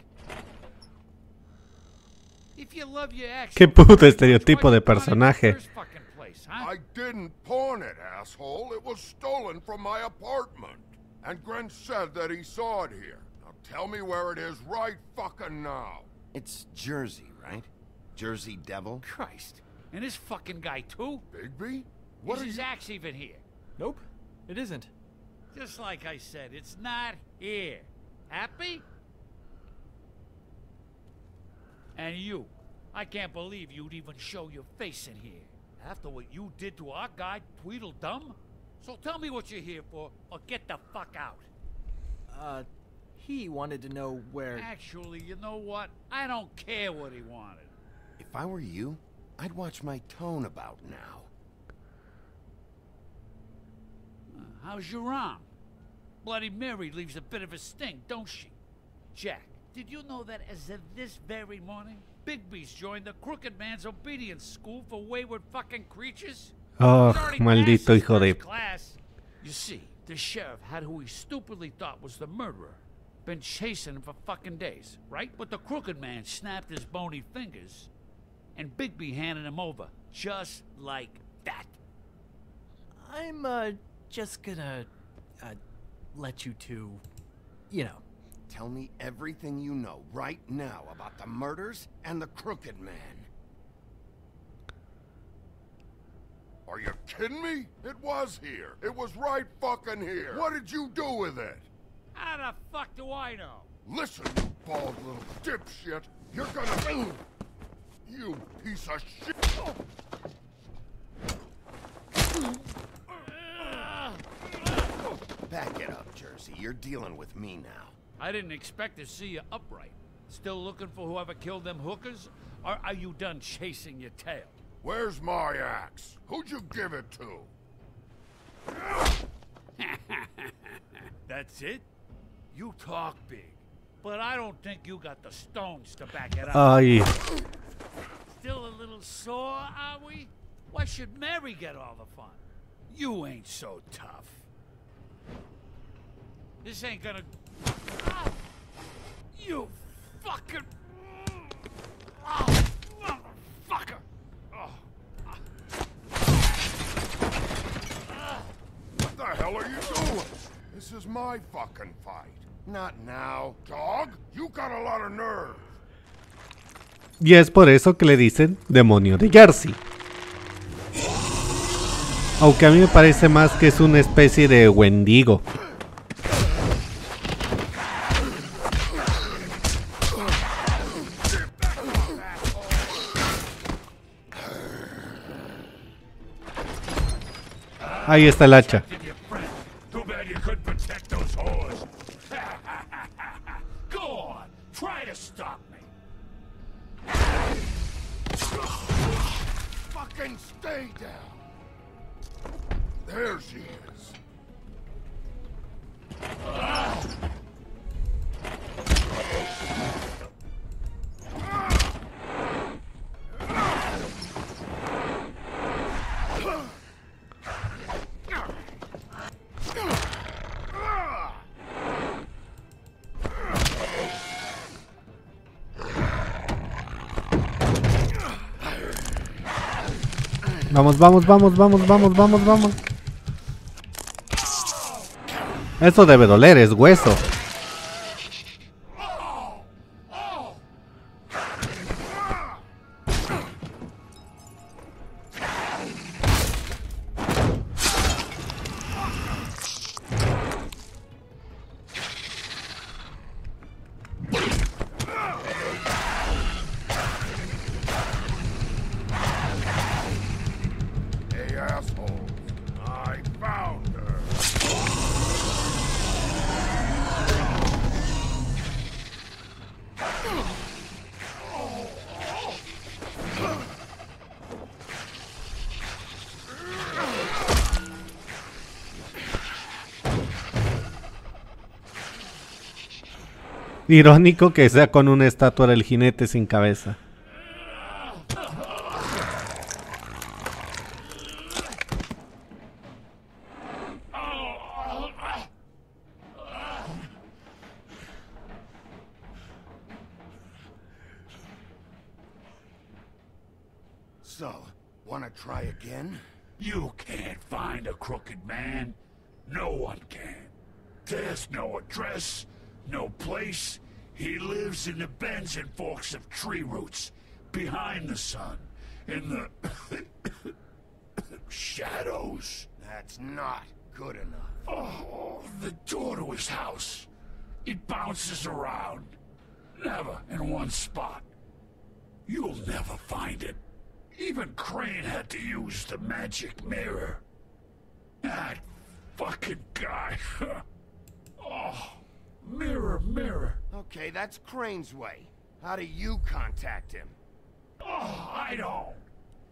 If you love your ex... Qué puto estereotipo de personaje. I didn't pawn it, asshole. It was stolen from my apartment. And Gren said that he saw it here. Now tell me where it is right fucking now. It's Jersey, right? Jersey Devil? Christ. And this fucking guy, too? Bigby? Is his axe even here? Nope, it isn't. Just like I said, it's not here. Happy? And you. I can't believe you'd even show your face in here. After what you did to our guy, Tweedledum? So tell me what you're here for, or get the fuck out. He wanted to know where... Actually, you know what? I don't care what he wanted. If I were you, I'd watch my tone about now. How's your arm? Bloody Mary leaves a bit of a sting, don't she? Jack, did you know that as of this very morning, Bigby's joined the Crooked Man's obedience school for wayward fucking creatures? Oh, maldito hijo de... Class. You see, the sheriff had who he stupidly thought was the murderer. Been chasing him for fucking days, right? But the Crooked Man snapped his bony fingers, and Bigby handed him over, just like that. I'm, just gonna, let you two, you know. Tell me everything you know right now about the murders and the Crooked Man. Are you kidding me? It was here. It was right fucking here. What did you do with it? How the fuck do I know? Listen, you bald little dipshit. You're gonna... You piece of shit. Back it up, Jersey. You're dealing with me now. I didn't expect to see you upright. Still looking for whoever killed them hookers? Or are you done chasing your tail? Where's my axe? Who'd you give it to? That's it? You talk big. But I don't think you got the stones to back it up. Ay. Still a little sore, are we? Why should Mary get all the fun? You ain't so tough. This ain't gonna... You fucking... Oh, motherfucker! What the hell are you doing? This is my fucking fight. Not now, dog. You got a lot of nerve. Y es por eso que le dicen demonio de Jersey. Aunque a mí me parece más que es una especie de Wendigo. Ahí está el hacha. Fucking stay down. There she is. Vamos, vamos, vamos, vamos, vamos, vamos, vamos. Eso debe doler, es hueso. Irónico que sea con una estatua del jinete sin cabeza. So, wanna try again? You can't find a crooked man. No one can. There's no address, no place. He lives in the bends and forks of tree roots, behind the sun, in the shadows. That's not good enough. Oh, the door to his house. It bounces around. Never in one spot. You'll never find it. Even Crane had to use the magic mirror. That fucking guy. Oh, mirror, mirror. Okay, that's Crane's way. How do you contact him? Oh, I don't.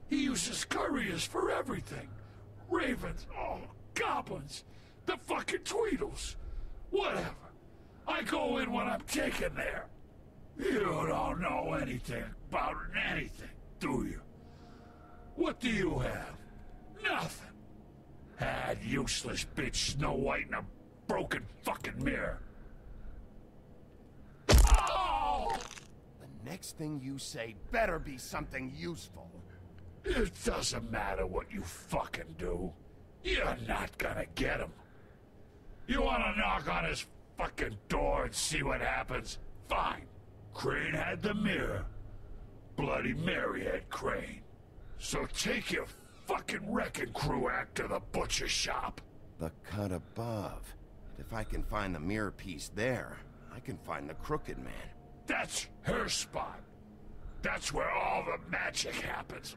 He uses couriers for everything. Ravens, oh, goblins, the fucking Tweedles. Whatever. I go in when I'm taken there. You don't know anything about anything, do you? What do you have? Nothing. That useless bitch Snow White in a broken fucking mirror. Oh! The next thing you say better be something useful. It doesn't matter what you fucking do. You're not gonna get him. You wanna knock on his fucking door and see what happens? Fine. Crane had the mirror. Bloody Mary had Crane. So take your fucking wrecking crew act to the butcher shop. The cut above. If I can find the mirror piece there, I can find the Crooked Man. That's her spot. That's where all the magic happens.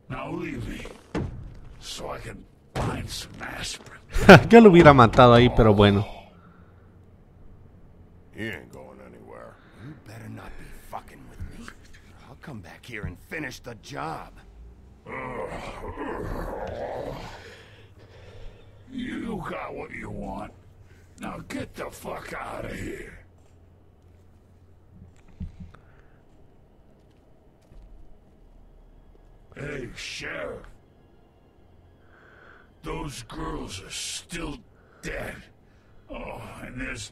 Now leave me, so I can find some aspirin. Yo lo hubiera matado ahí, pero bueno. He ain't going anywhere. You better not be fucking with me. I'll come back here and finish the job. You got what you want. Now get the fuck out of here. Hey, Sheriff. Those girls are still dead. Oh, and there's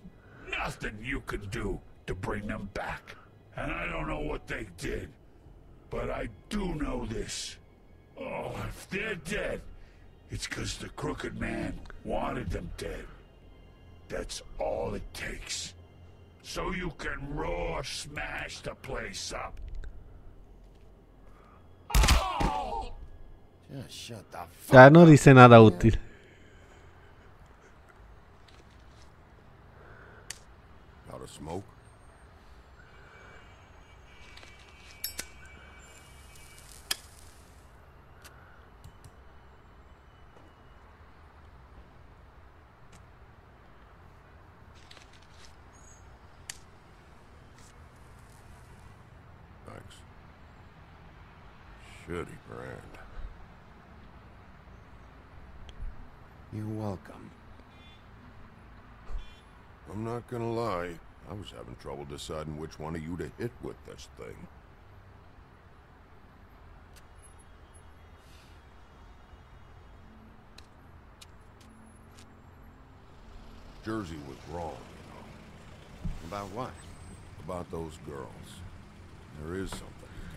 nothing you can do to bring them back. And I don't know what they did, but I do know this. Oh, if they're dead, it's because the Crooked Man wanted them dead. That's all it takes. So you can raw smash the place up. Oh! Just shut the fuck Ya no up. dice nada útil. Out of smoke? Thanks. Shitty brand. You're welcome. I'm not gonna lie, I was having trouble deciding which one of you to hit with this thing. Jersey was wrong, you know. About what? About those girls. There is something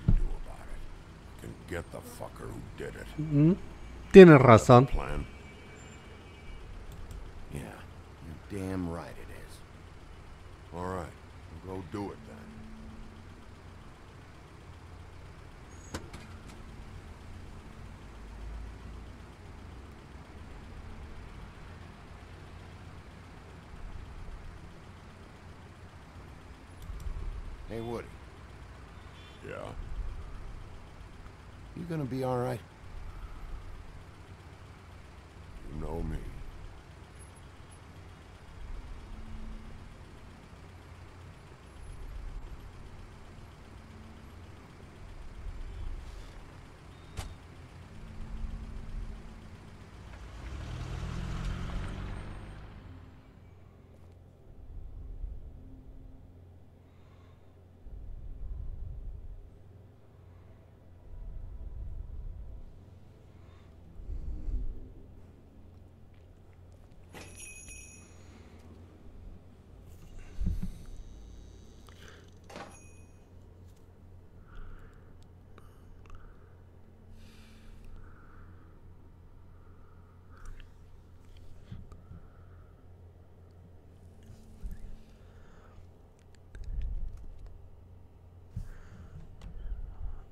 you can do about it. You can get the fucker who did it. Tienes razón. Plan. Yeah, you're damn right it is. All right, we'll go do it then. Hey, Woody. Yeah? You gonna be all right? You know me.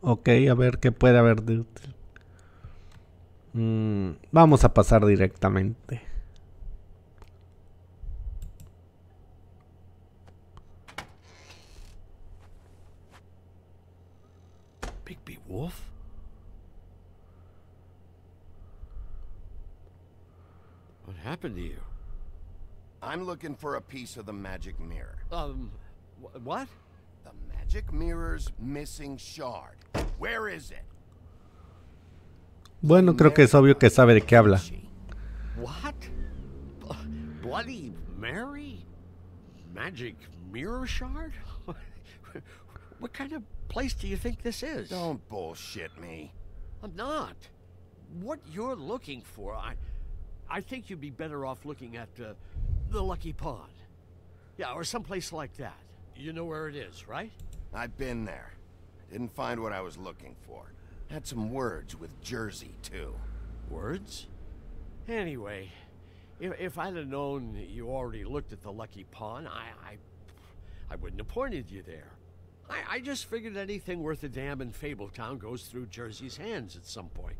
Ok, a ver qué puede haber de útil. Vamos a pasar directamente. Bigby Wolf? What happened to you? I'm looking for a piece of the magic mirror. What? The magic mirror's missing shard. Where is it? Bueno, creo que es obvio que sabe de qué habla. What? Bloody Mary? Magic mirror shard? What kind of place do you think this is? Don't bullshit me. I'm not. What you're looking for, I think you'd be better off looking at the Lucky Pond. Yeah, or someplace like that. You know where it is, right? I've been there. Didn't find what I was looking for. Had some words with Jersey, too. Words? Anyway, if I'd have known you already looked at the Lucky Pond, I wouldn't have pointed you there. I just figured anything worth a damn in Fabletown goes through Jersey's hands at some point.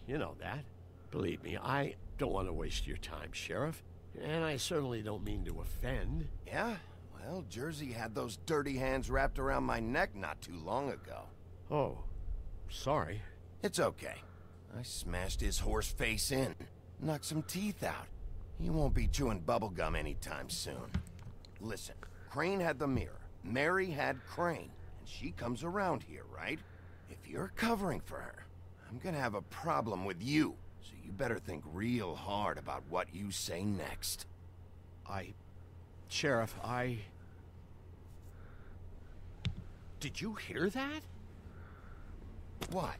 You know that. Believe me, I don't want to waste your time, Sheriff. And I certainly don't mean to offend. Yeah? Well, Jersey had those dirty hands wrapped around my neck not too long ago. Oh, sorry. It's okay. I smashed his horse face in. Knocked some teeth out. He won't be chewing bubblegum anytime soon. Listen, Crane had the mirror. Mary had Crane. And she comes around here, right? If you're covering for her, I'm gonna have a problem with you. So you better think real hard about what you say next. Sheriff, Did you hear that? What?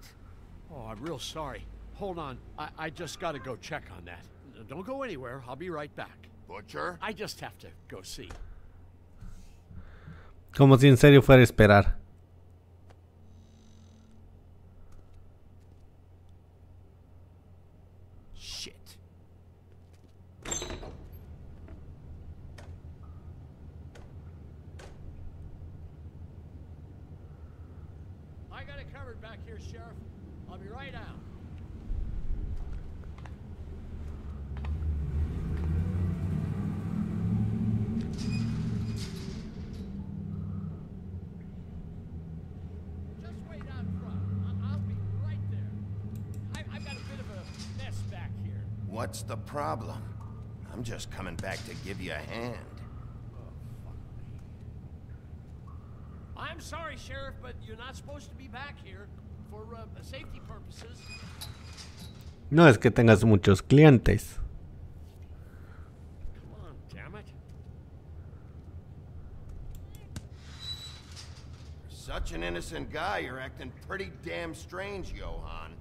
Oh, I'm real sorry. Hold on. I just gotta go check on that. Don't go anywhere. I'll be right back. Butcher? I just have to go see. Como si en serio fuera a esperar. Shit. I got it covered back here, Sheriff. I'll be right out. What's the problem? I'm just coming back to give you a hand. I'm sorry, Sheriff, but you're not supposed to be back here for safety purposes. No es que tengas muchos clientes. Come on, damn it. For such an innocent guy, you're acting pretty damn strange, Johann.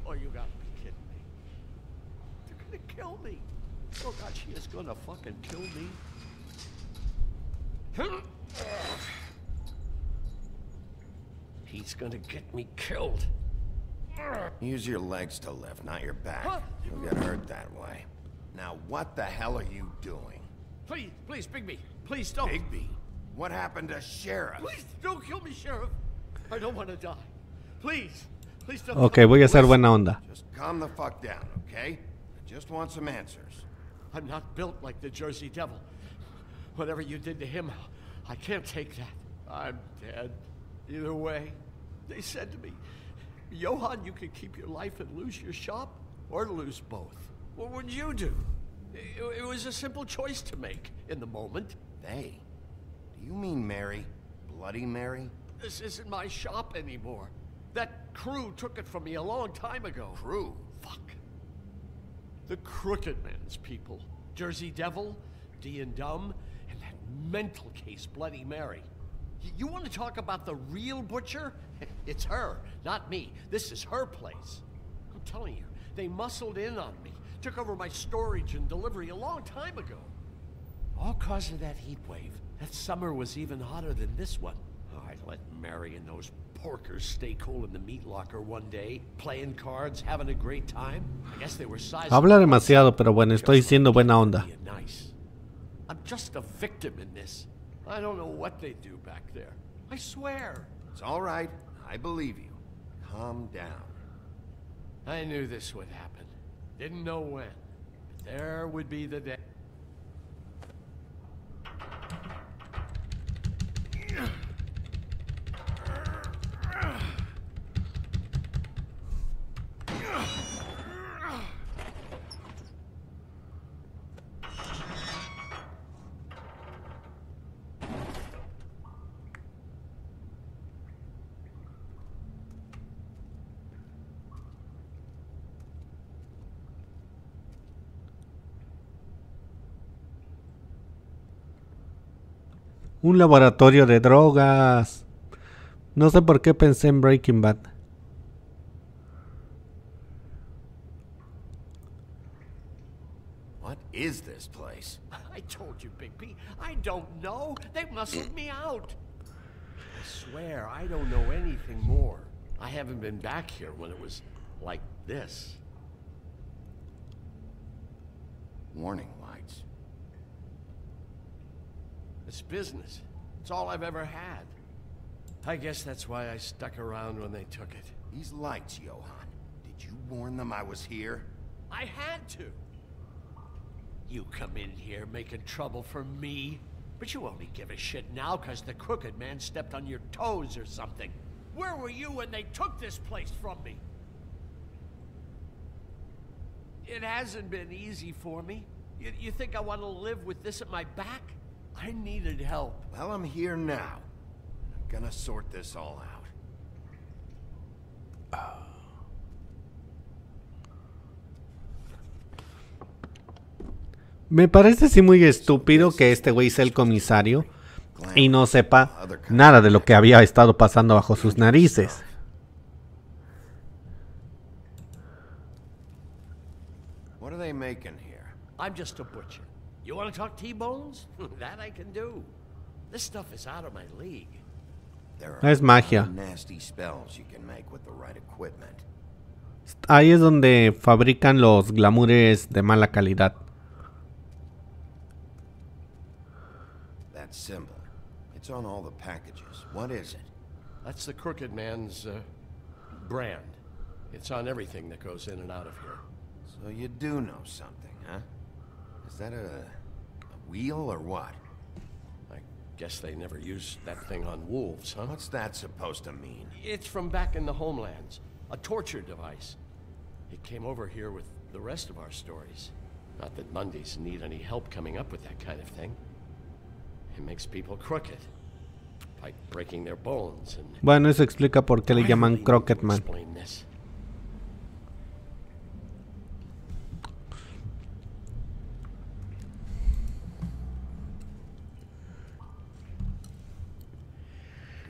Oh, you gotta be kidding me. They're gonna kill me. Oh God, she is gonna fucking kill me. He's gonna get me killed. Use your legs to lift, not your back. You'll get hurt that way. Now, what the hell are you doing? Please, please, Bigby. Please don't. Bigby? What happened to Sheriff? Please don't kill me, Sheriff. I don't want to die. Please. Please don't. Ok, voy a ser buena onda. Just calm the fuck down, okay? I just want some answers. I'm not built like the Jersey Devil. Whatever you did to him, I can't take that. I'm dead. Either way, they said to me, Johann, you could keep your life and lose your shop, or lose both. What would you do? It was a simple choice to make in the moment. They? Do you mean Mary? Bloody Mary? This isn't my shop anymore. That crew took it from me a long time ago. Crew? Fuck. The Crooked Man's people. Jersey Devil, D and Dumb, and that mental case, Bloody Mary. You want to talk about the real butcher? It's her, not me. This is her place. I'm telling you, they muscled in on me. Took over my storage and delivery a long time ago. All cause of that heat wave. That summer was even hotter than this one. Oh, I let Mary and those porkers stay cool in the meat locker one day, playing cards, having a great time. I guess they were sizing. Habla demasiado, pero bueno, estoy siendo buena onda. Nice. I'm just a victim in this. I don't know what they do back there. I swear. It's all right. I believe you. Calm down. I knew this would happen. Didn't know when. But there would be the day. Un laboratorio de drogas. No sé por qué pensé en Breaking Bad. What is this place? I told you, Bigby. I don't know. They muscled me out. I swear, I don't know anything more. I haven't been back here when it was like this. Warning lights. It's business. It's all I've ever had. I guess that's why I stuck around when they took it. These lights, Johann. Did you warn them I was here? I had to. You come in here making trouble for me, but you only give a shit now because the Crooked Man stepped on your toes or something. Where were you when they took this place from me? It hasn't been easy for me. You think I want to live with this at my back? I needed help. Well, I'm here now. I'm gonna sort this all out. Me parece sí muy estúpido que este güey sea el comisario y no sepa nada de lo que había estado pasando bajo sus narices. making here? I'm just a butcher. You want to talk T-bones? That I can do. This stuff is out of my league. There Es magia. nasty spells you can make with the right equipment. Ahí es donde fabrican los glamures de mala calidad. That symbol. It's on all the packages. What is it? That's the Crooked Man's brand. It's on everything that goes in and out of here. So you do know something, huh? Is that a wheel or what? I guess they never used that thing on wolves, huh? What's that supposed to mean? It's from back in the homelands. A torture device. It came over here with the rest of our stories. Not that Mondays need any help coming up with that kind of thing. It makes people crooked. Like breaking their bones and... Bueno, eso explica por qué le llaman Crooked Man. Too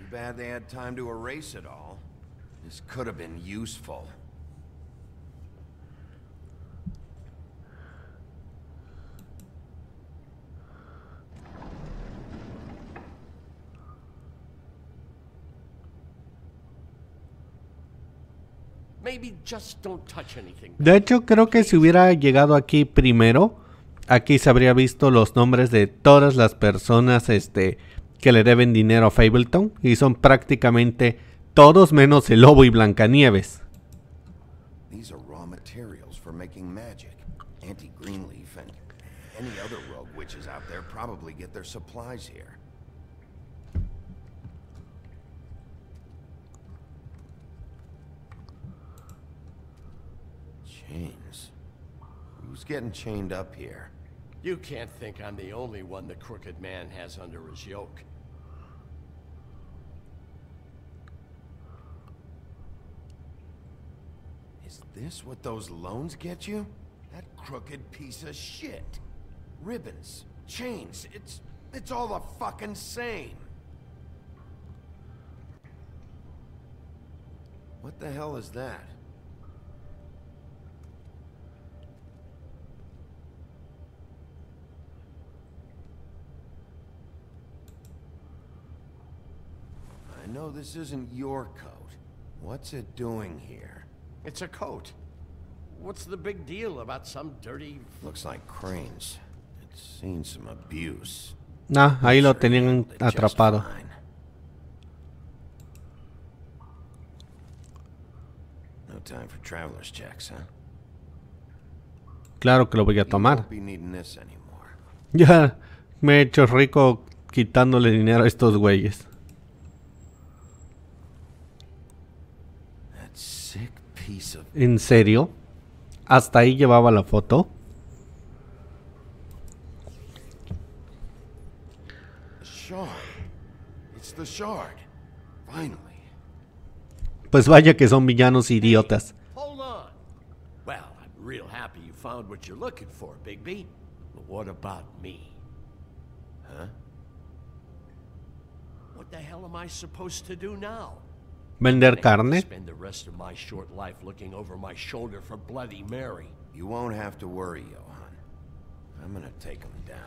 bad they had time to erase it all. This could have been useful. Maybe just don't touch anything. De hecho, creo que si hubiera llegado aquí primero, aquí se habría visto los nombres de todas las personas que le deben dinero a Fabletown. Y son prácticamente todos menos el lobo y Blancanieves. These are raw materials for making magic. Auntie Greenleaf and any other rogue witches out there probably get their supplies here. Chains. Who's getting chained up here? You can't think I'm the only one the Crooked Man has under his yoke. Is this what those loans get you? That crooked piece of shit. Ribbons, chains, it's all the fucking same. What the hell is that? I know this isn't your coat. What's it doing here? It's a coat. What's the big deal about some dirty... Looks like cranes. It's seen some abuse. Ah, ahí lo tenían atrapado. No time for traveler's checks, huh? Claro que lo voy a tomar. Won't be needing this anymore. Ya me he hecho rico quitándole dinero a estos güeyes. That sick piece of... ¿En serio? ¿Hasta ahí llevaba la foto? The shard. It's the shard. Finally. Pues vaya que son villanos idiotas. Hold on. Well, I'm real happy you found what you're looking for, Bigby. But what about me? Huh? What the hell am I supposed to do now? ¿Vender carne? Spend the rest of my short life looking over my shoulder for Bloody Mary. You won't have to worry, Johan. I'm gonna take him down.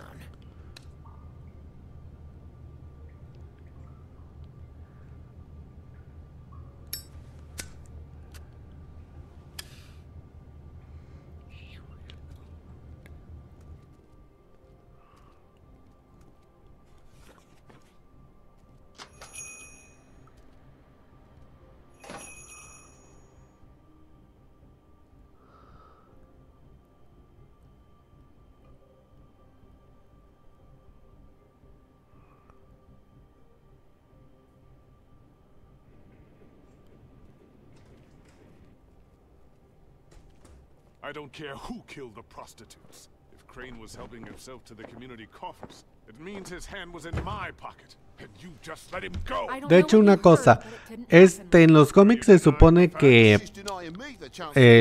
I don't care who killed the prostitutes. If Crane was helping himself to the community coffers, it means his hand was in my pocket. And you just let him go. De hecho, una cosa, en los cómics se supone que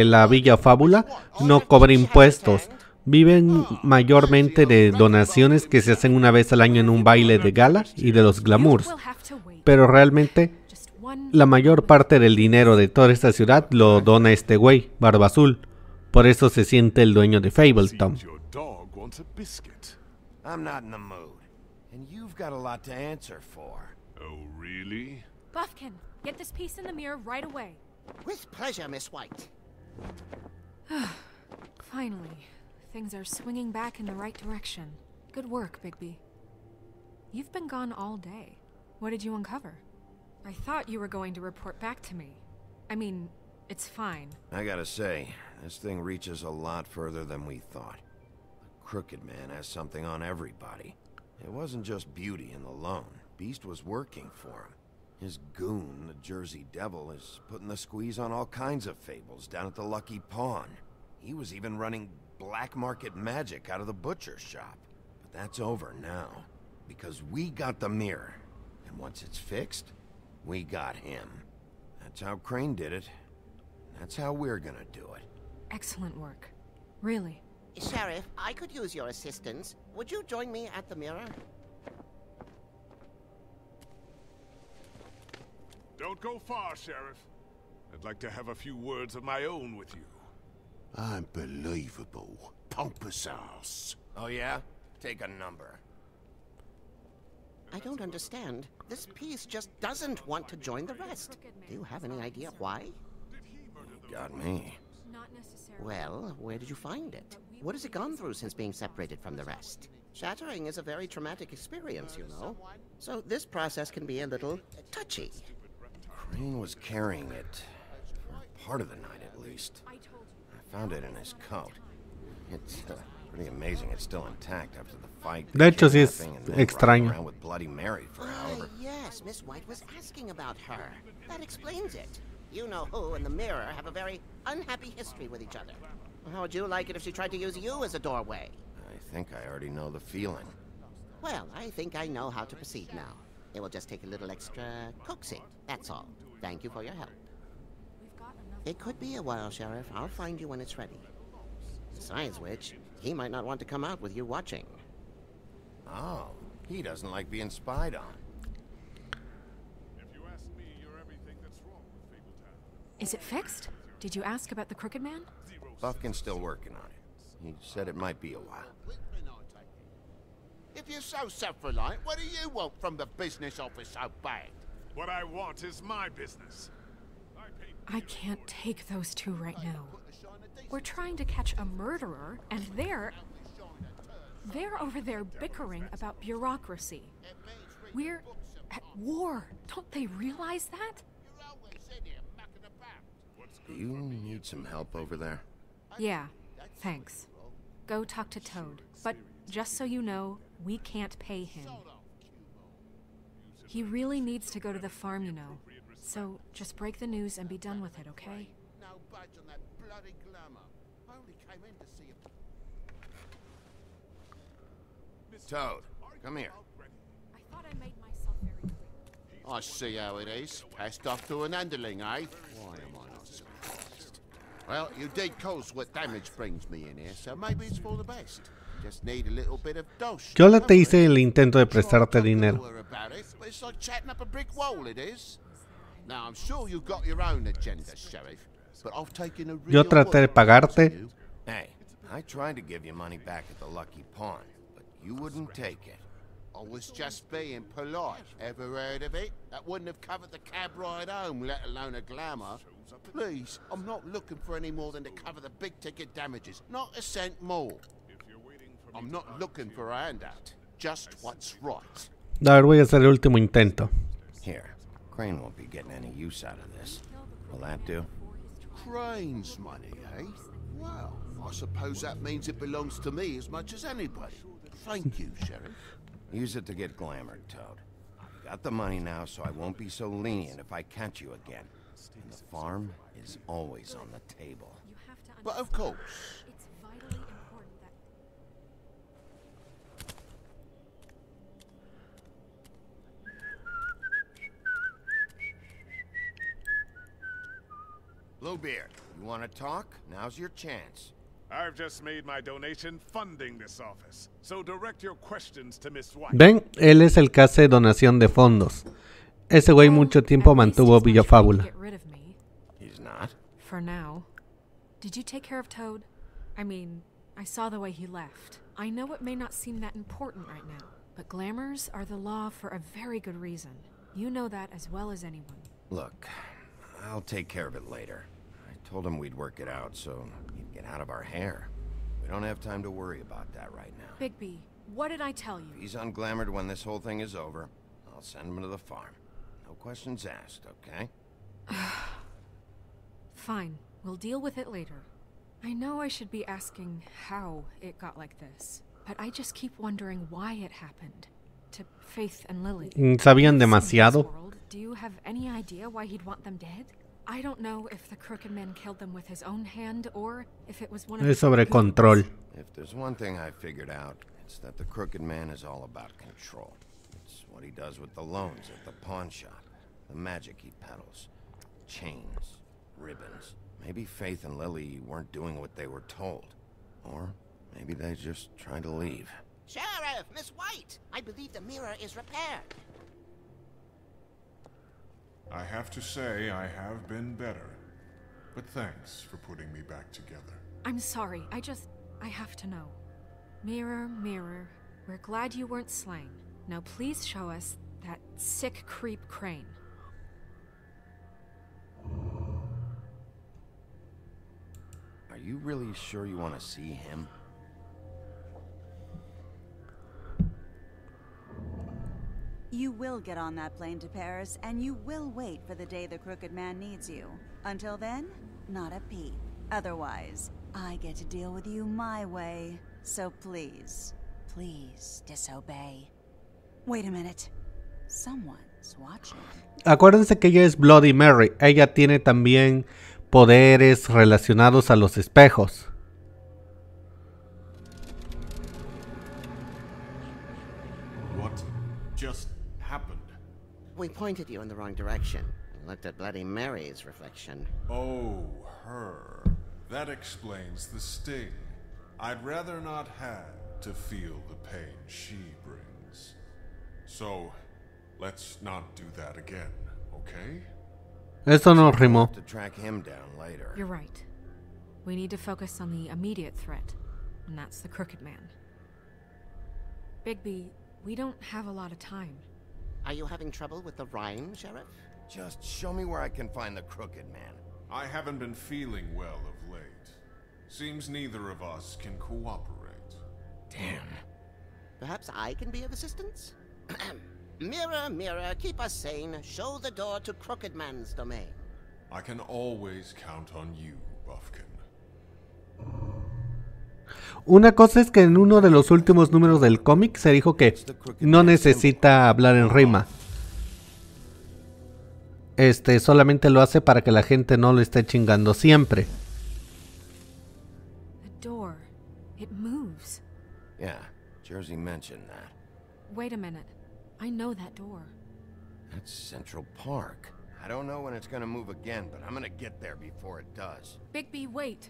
la Villa Fábula no cobra impuestos. Viven mayormente de donaciones que se hacen una vez al año en un baile de gala y de los glamours. Pero realmente la mayor parte del dinero de toda esta ciudad lo dona este güey, Barba Azul. Por eso se siente el dueño de Fables, Tom. Your dog wants a biscuit. I'm not in the mood. And you've got a lot to answer for. Oh, really? Buffkin, get this piece in the mirror right away. With pleasure, Miss White. Finally, things are swinging back in the right direction. Good work, Bigby. You've been gone all day. What did you uncover? I thought you were going to report back to me. I mean, it's fine. I gotta say, this thing reaches a lot further than we thought. The Crooked Man has something on everybody. It wasn't just Beauty and the Lone. Beast was working for him. His goon, the Jersey Devil, is putting the squeeze on all kinds of Fables down at the Lucky Pawn. He was even running black market magic out of the butcher shop. But that's over now, because we got the mirror. And once it's fixed, we got him. That's how Crane did it. That's how we're gonna do it. Excellent work. Really. Sheriff, I could use your assistance. Would you join me at the mirror? Don't go far, Sheriff. I'd like to have a few words of my own with you. Unbelievable. Pompous ass. Oh yeah? Take a number. I don't understand. This piece just doesn't want to join the rest. Do you have any idea why? Got me. Well, where did you find it? What has it gone through since being separated from the rest? Shattering is a very traumatic experience, you know. So this process can be a little touchy. Crane was carrying it for part of the night, at least. I found it in his coat. It's pretty amazing it's still intact after the fight. De hecho, sí es extraño. Around with Bloody Mary for however. Yes, Miss White was asking about her. That explains it. You know who and the mirror have a very unhappy history with each other. How would you like it if she tried to use you as a doorway? I think I already know the feeling. Well, I think I know how to proceed now. It will just take a little extra coaxing, that's all. Thank you for your help. It could be a while, Sheriff. I'll find you when it's ready. Besides which, he might not want to come out with you watching. Oh, he doesn't like being spied on. Is it fixed? Did you ask about the Crooked Man? Buffkin's still working on it. He said it might be a while. If you're so self-reliant, what do you want from the business office so bad? What I want is my business. I can't take those two right now. We're trying to catch a murderer, and they're over there bickering about bureaucracy. We're at war. Don't they realize that? Do you need some help over there? Yeah, thanks. Go talk to Toad. But just so you know, we can't pay him. He really needs to go to the farm, you know. So just break the news and be done with it, okay? No budge on that bloody glamour. I only came in to see him. Toad, come here. I thought I made myself very clear. I see how it is. Passed off to an underling, eh? Why am I not surprised? Well, you did cause what damage brings me in here, so maybe it's for the best. Just need a little bit of dosh. Yo te hice el intento de prestarte dinero. It's like chatting up a brick wall, it is. Now, I'm sure you've got your own agenda, Sheriff, but I've taken a real Yo traté de pagarte. Hey, I tried to give you money back at the Lucky Pawn, but you wouldn't take it. I was just being polite. Ever heard of it? That wouldn't have covered the cab ride home, let alone a glamour. Please, I'm not looking for any more than to cover the big ticket damages. Not a cent more. I'm not looking for a handout. Just what's right. A ver, voy a hacer el último intento. Here, Crane won't be getting any use out of this. Will that do? Crane's money, eh? Well, I suppose that means it belongs to me as much as anybody. Thank you, Sheriff. Use it to get glamored, Toad. I've got the money now, so I won't be so lenient if I catch you again. And the farm is always on the table. But of course. It's vitally important that... Bluebeard, you want to talk? Now's your chance. I've just made my donation funding this office, so direct your questions to Miss White. Ven, él es el que hace donación de fondos. Ese güey mucho tiempo mantuvo Villafábula. He's not. For now. Did you take care of Toad? I mean, I saw the way he left. I know it may not seem that important right now, but glamours are the law for a very good reason. You know that as well as anyone. Look, I'll take care of it later. I told him we'd work it out so he'd get out of our hair. We don't have time to worry about that right now. Bigby, what did I tell you? If he's unglamored when this whole thing is over, I'll send him to the farm. No questions asked, okay? Fine, we'll deal with it later. I know I should be asking how it got like this, but I just keep wondering why it happened. To Faith and Lily. Sabían demasiado. Do you have any idea why he'd want them dead? I don't know if the Crooked Man killed them with his own hand or if it was one of Es sobre control. If there's one thing I figured out, it's that the Crooked Man is all about control. It's what he does with the loans at the pawn shop, the magic he peddles, chains, ribbons. Maybe Faith and Lily weren't doing what they were told. Or maybe they just tried to leave. Sheriff, Miss White, I believe the mirror is repaired. I have to say I have been better. But thanks for putting me back together. I'm sorry, I have to know. Mirror, mirror, we're glad you weren't slain. Now please show us that sick creep Crane. Are you really sure you want to see him? You will get on that plane to Paris, and you will wait for the day the Crooked Man needs you. Until then, not a peep. Otherwise, I get to deal with you my way. So please, please disobey. Wait a minute. Someone's watching. Acuérdense que ella es Bloody Mary. Ella tiene también poderes relacionados a los espejos. What just happened? We pointed you in the wrong direction and looked at Bloody Mary's reflection. Oh, her. That explains the sting. I'd rather not have to feel the pain she brings. So, let's not do that again, okay? Eso no rimó. To track him down later. You're right. We need to focus on the immediate threat, and that's the Crooked Man. Bigby, we don't have a lot of time. Are you having trouble with the rhyme, Sheriff? Just show me where I can find the Crooked Man. I haven't been feeling well of late. Seems neither of us can cooperate. Damn. Perhaps I can be of assistance? Mirror, mirror, keep us sane. Show the door to Crooked Man's domain. I can always count on you, Buffkin. Una cosa es que en uno de los últimos números del cómic se dijo que no necesita hablar en rima. Solamente lo hace para que la gente no lo esté chingando siempre. The door. It moves. Yeah, Jersey mentioned that. Wait a minute. I know that door. That's Central Park. I don't know when it's gonna move again, but I'm gonna get there before it does. Bigby, wait.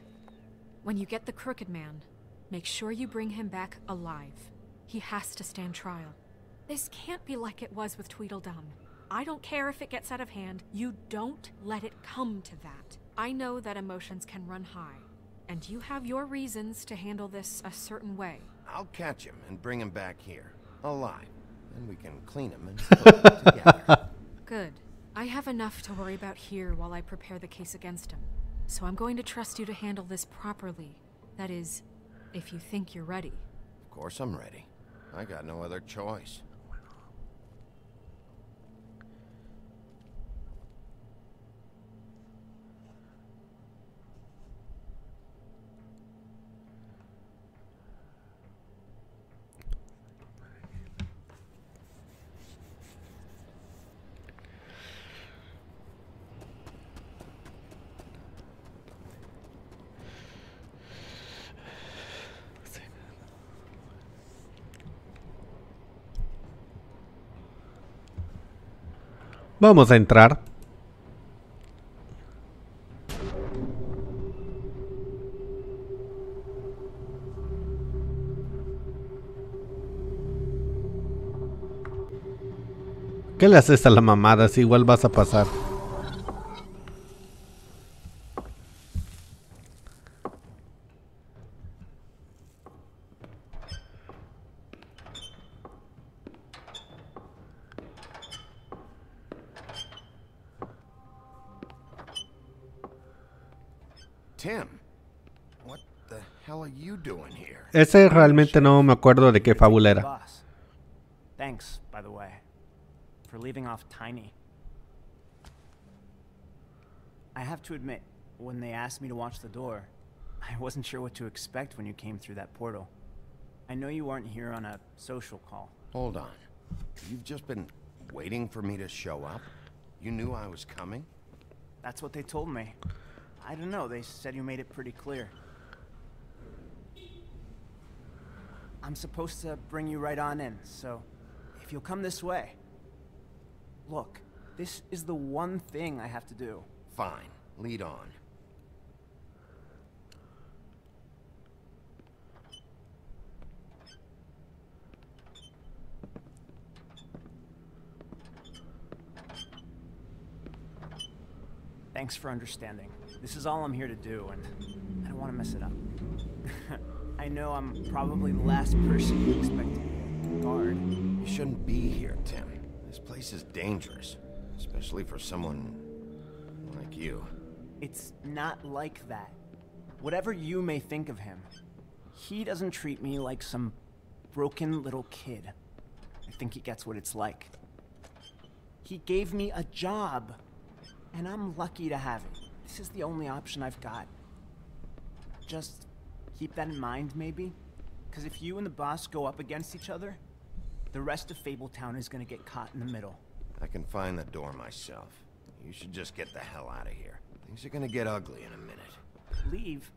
When you get the Crooked Man, make sure you bring him back alive. He has to stand trial. This can't be like it was with Tweedledum. I don't care if it gets out of hand. You don't let it come to that. I know that emotions can run high, and you have your reasons to handle this a certain way. I'll catch him and bring him back here, alive. Then we can clean him and put him together. Good. I have enough to worry about here while I prepare the case against him. So I'm going to trust you to handle this properly. That is, if you think you're ready. Of course I'm ready. I got no other choice. Vamos a entrar. ¿Qué le haces a la mamada si igual vas a pasar? Tim, what the hell are you doing here? Ese realmente no me acuerdo de qué fábula era. Boss. Thanks, by the way, for leaving off Tiny. I have to admit, when they asked me to watch the door, I wasn't sure what to expect when you came through that portal. I know you weren't here on a social call. Hold on. You've just been waiting for me to show up? You knew I was coming? That's what they told me. I don't know, they said you made it pretty clear. I'm supposed to bring you right on in, so if you'll come this way. Look, this is the one thing I have to do. Fine, lead on. Thanks for understanding. This is all I'm here to do, and I don't want to mess it up. I know I'm probably the last person you expect to be a guard. You shouldn't be here, Tim. This place is dangerous, especially for someone like you. It's not like that. Whatever you may think of him, he doesn't treat me like some broken little kid. I think he gets what it's like. He gave me a job, and I'm lucky to have it. This is the only option I've got. Just keep that in mind, maybe? Because if you and the boss go up against each other, the rest of Fabletown is going to get caught in the middle. I can find the door myself. You should just get the hell out of here. Things are going to get ugly in a minute. Leave?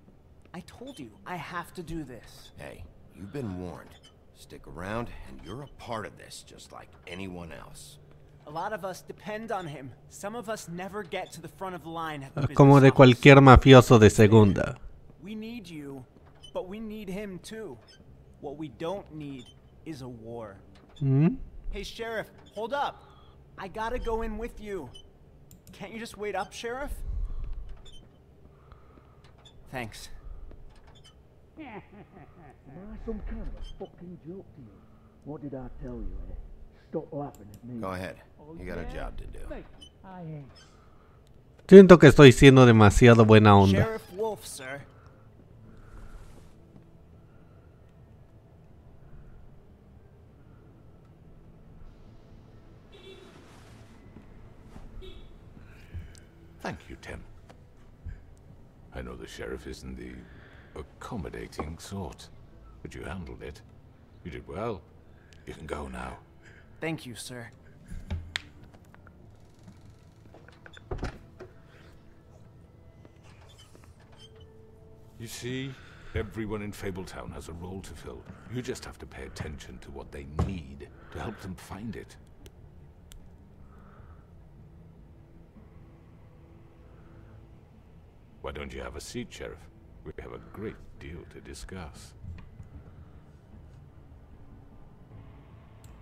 I told you, I have to do this. Hey, you've been warned. Stick around, and you're a part of this, just like anyone else. A lot of us depend on him. Some of us never get to the front of the line at the Como de cualquier mafioso de segunda. We need you, but we need him too. What we don't need is a war. Hey, Sheriff, hold up. I gotta go in with you. Can't you just wait up, Sheriff? Thanks. Am I some kind of a fucking joke to you? What did I tell you, eh? Stop laughing at me. Go ahead. You got a job to do. I ain't. Siento que estoy siendo demasiado buena onda. Sheriff Wolf, sir. Thank you, Tim. I know the sheriff isn't the accommodating sort, but you handled it. You did well. You can go now. Thank you, sir. You see, everyone in Fabletown has a role to fill. You just have to pay attention to what they need to help them find it. Why don't you have a seat, Sheriff? We have a great deal to discuss.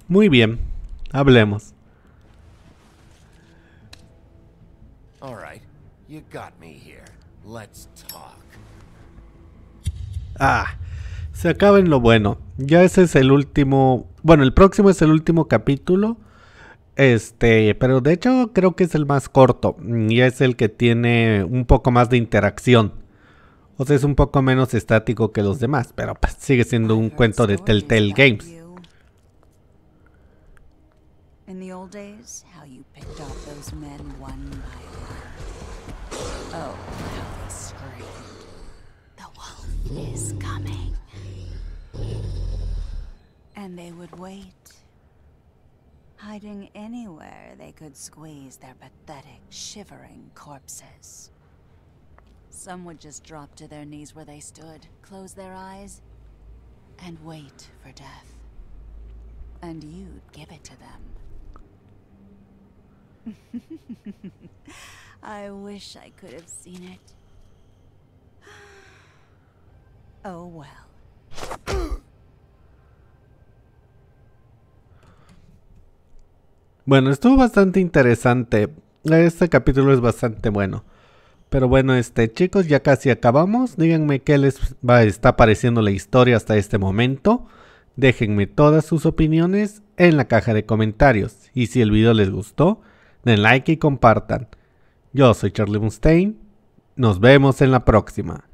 Muy bien, hablemos. All right, you got me here. Let's talk. Se acaba en lo bueno. Ya ese es el último. Bueno, el próximo es el último capítulo. Pero de hecho creo que es el más corto. Y es el que tiene un poco más de interacción. O sea, es un poco menos estático que los demás. Pero pues, sigue siendo un cuento de Telltale Games. In the old days, how you picked off those men one by one. Oh, how they screamed. The wolf is coming. And they would wait, hiding anywhere they could squeeze their pathetic, shivering corpses. Some would just drop to their knees where they stood, close their eyes, and wait for death. And you'd give it to them. I wish I could have seen it. Oh well. Bueno, estuvo bastante interesante. Este capítulo es bastante bueno. Pero bueno, chicos, ya casi acabamos. Díganme qué les está pareciendo la historia hasta este momento. Déjenme todas sus opiniones en la caja de comentarios. Y si el video les gustó, den like y compartan. Yo soy Charlie Mustaine Nos vemos en la próxima.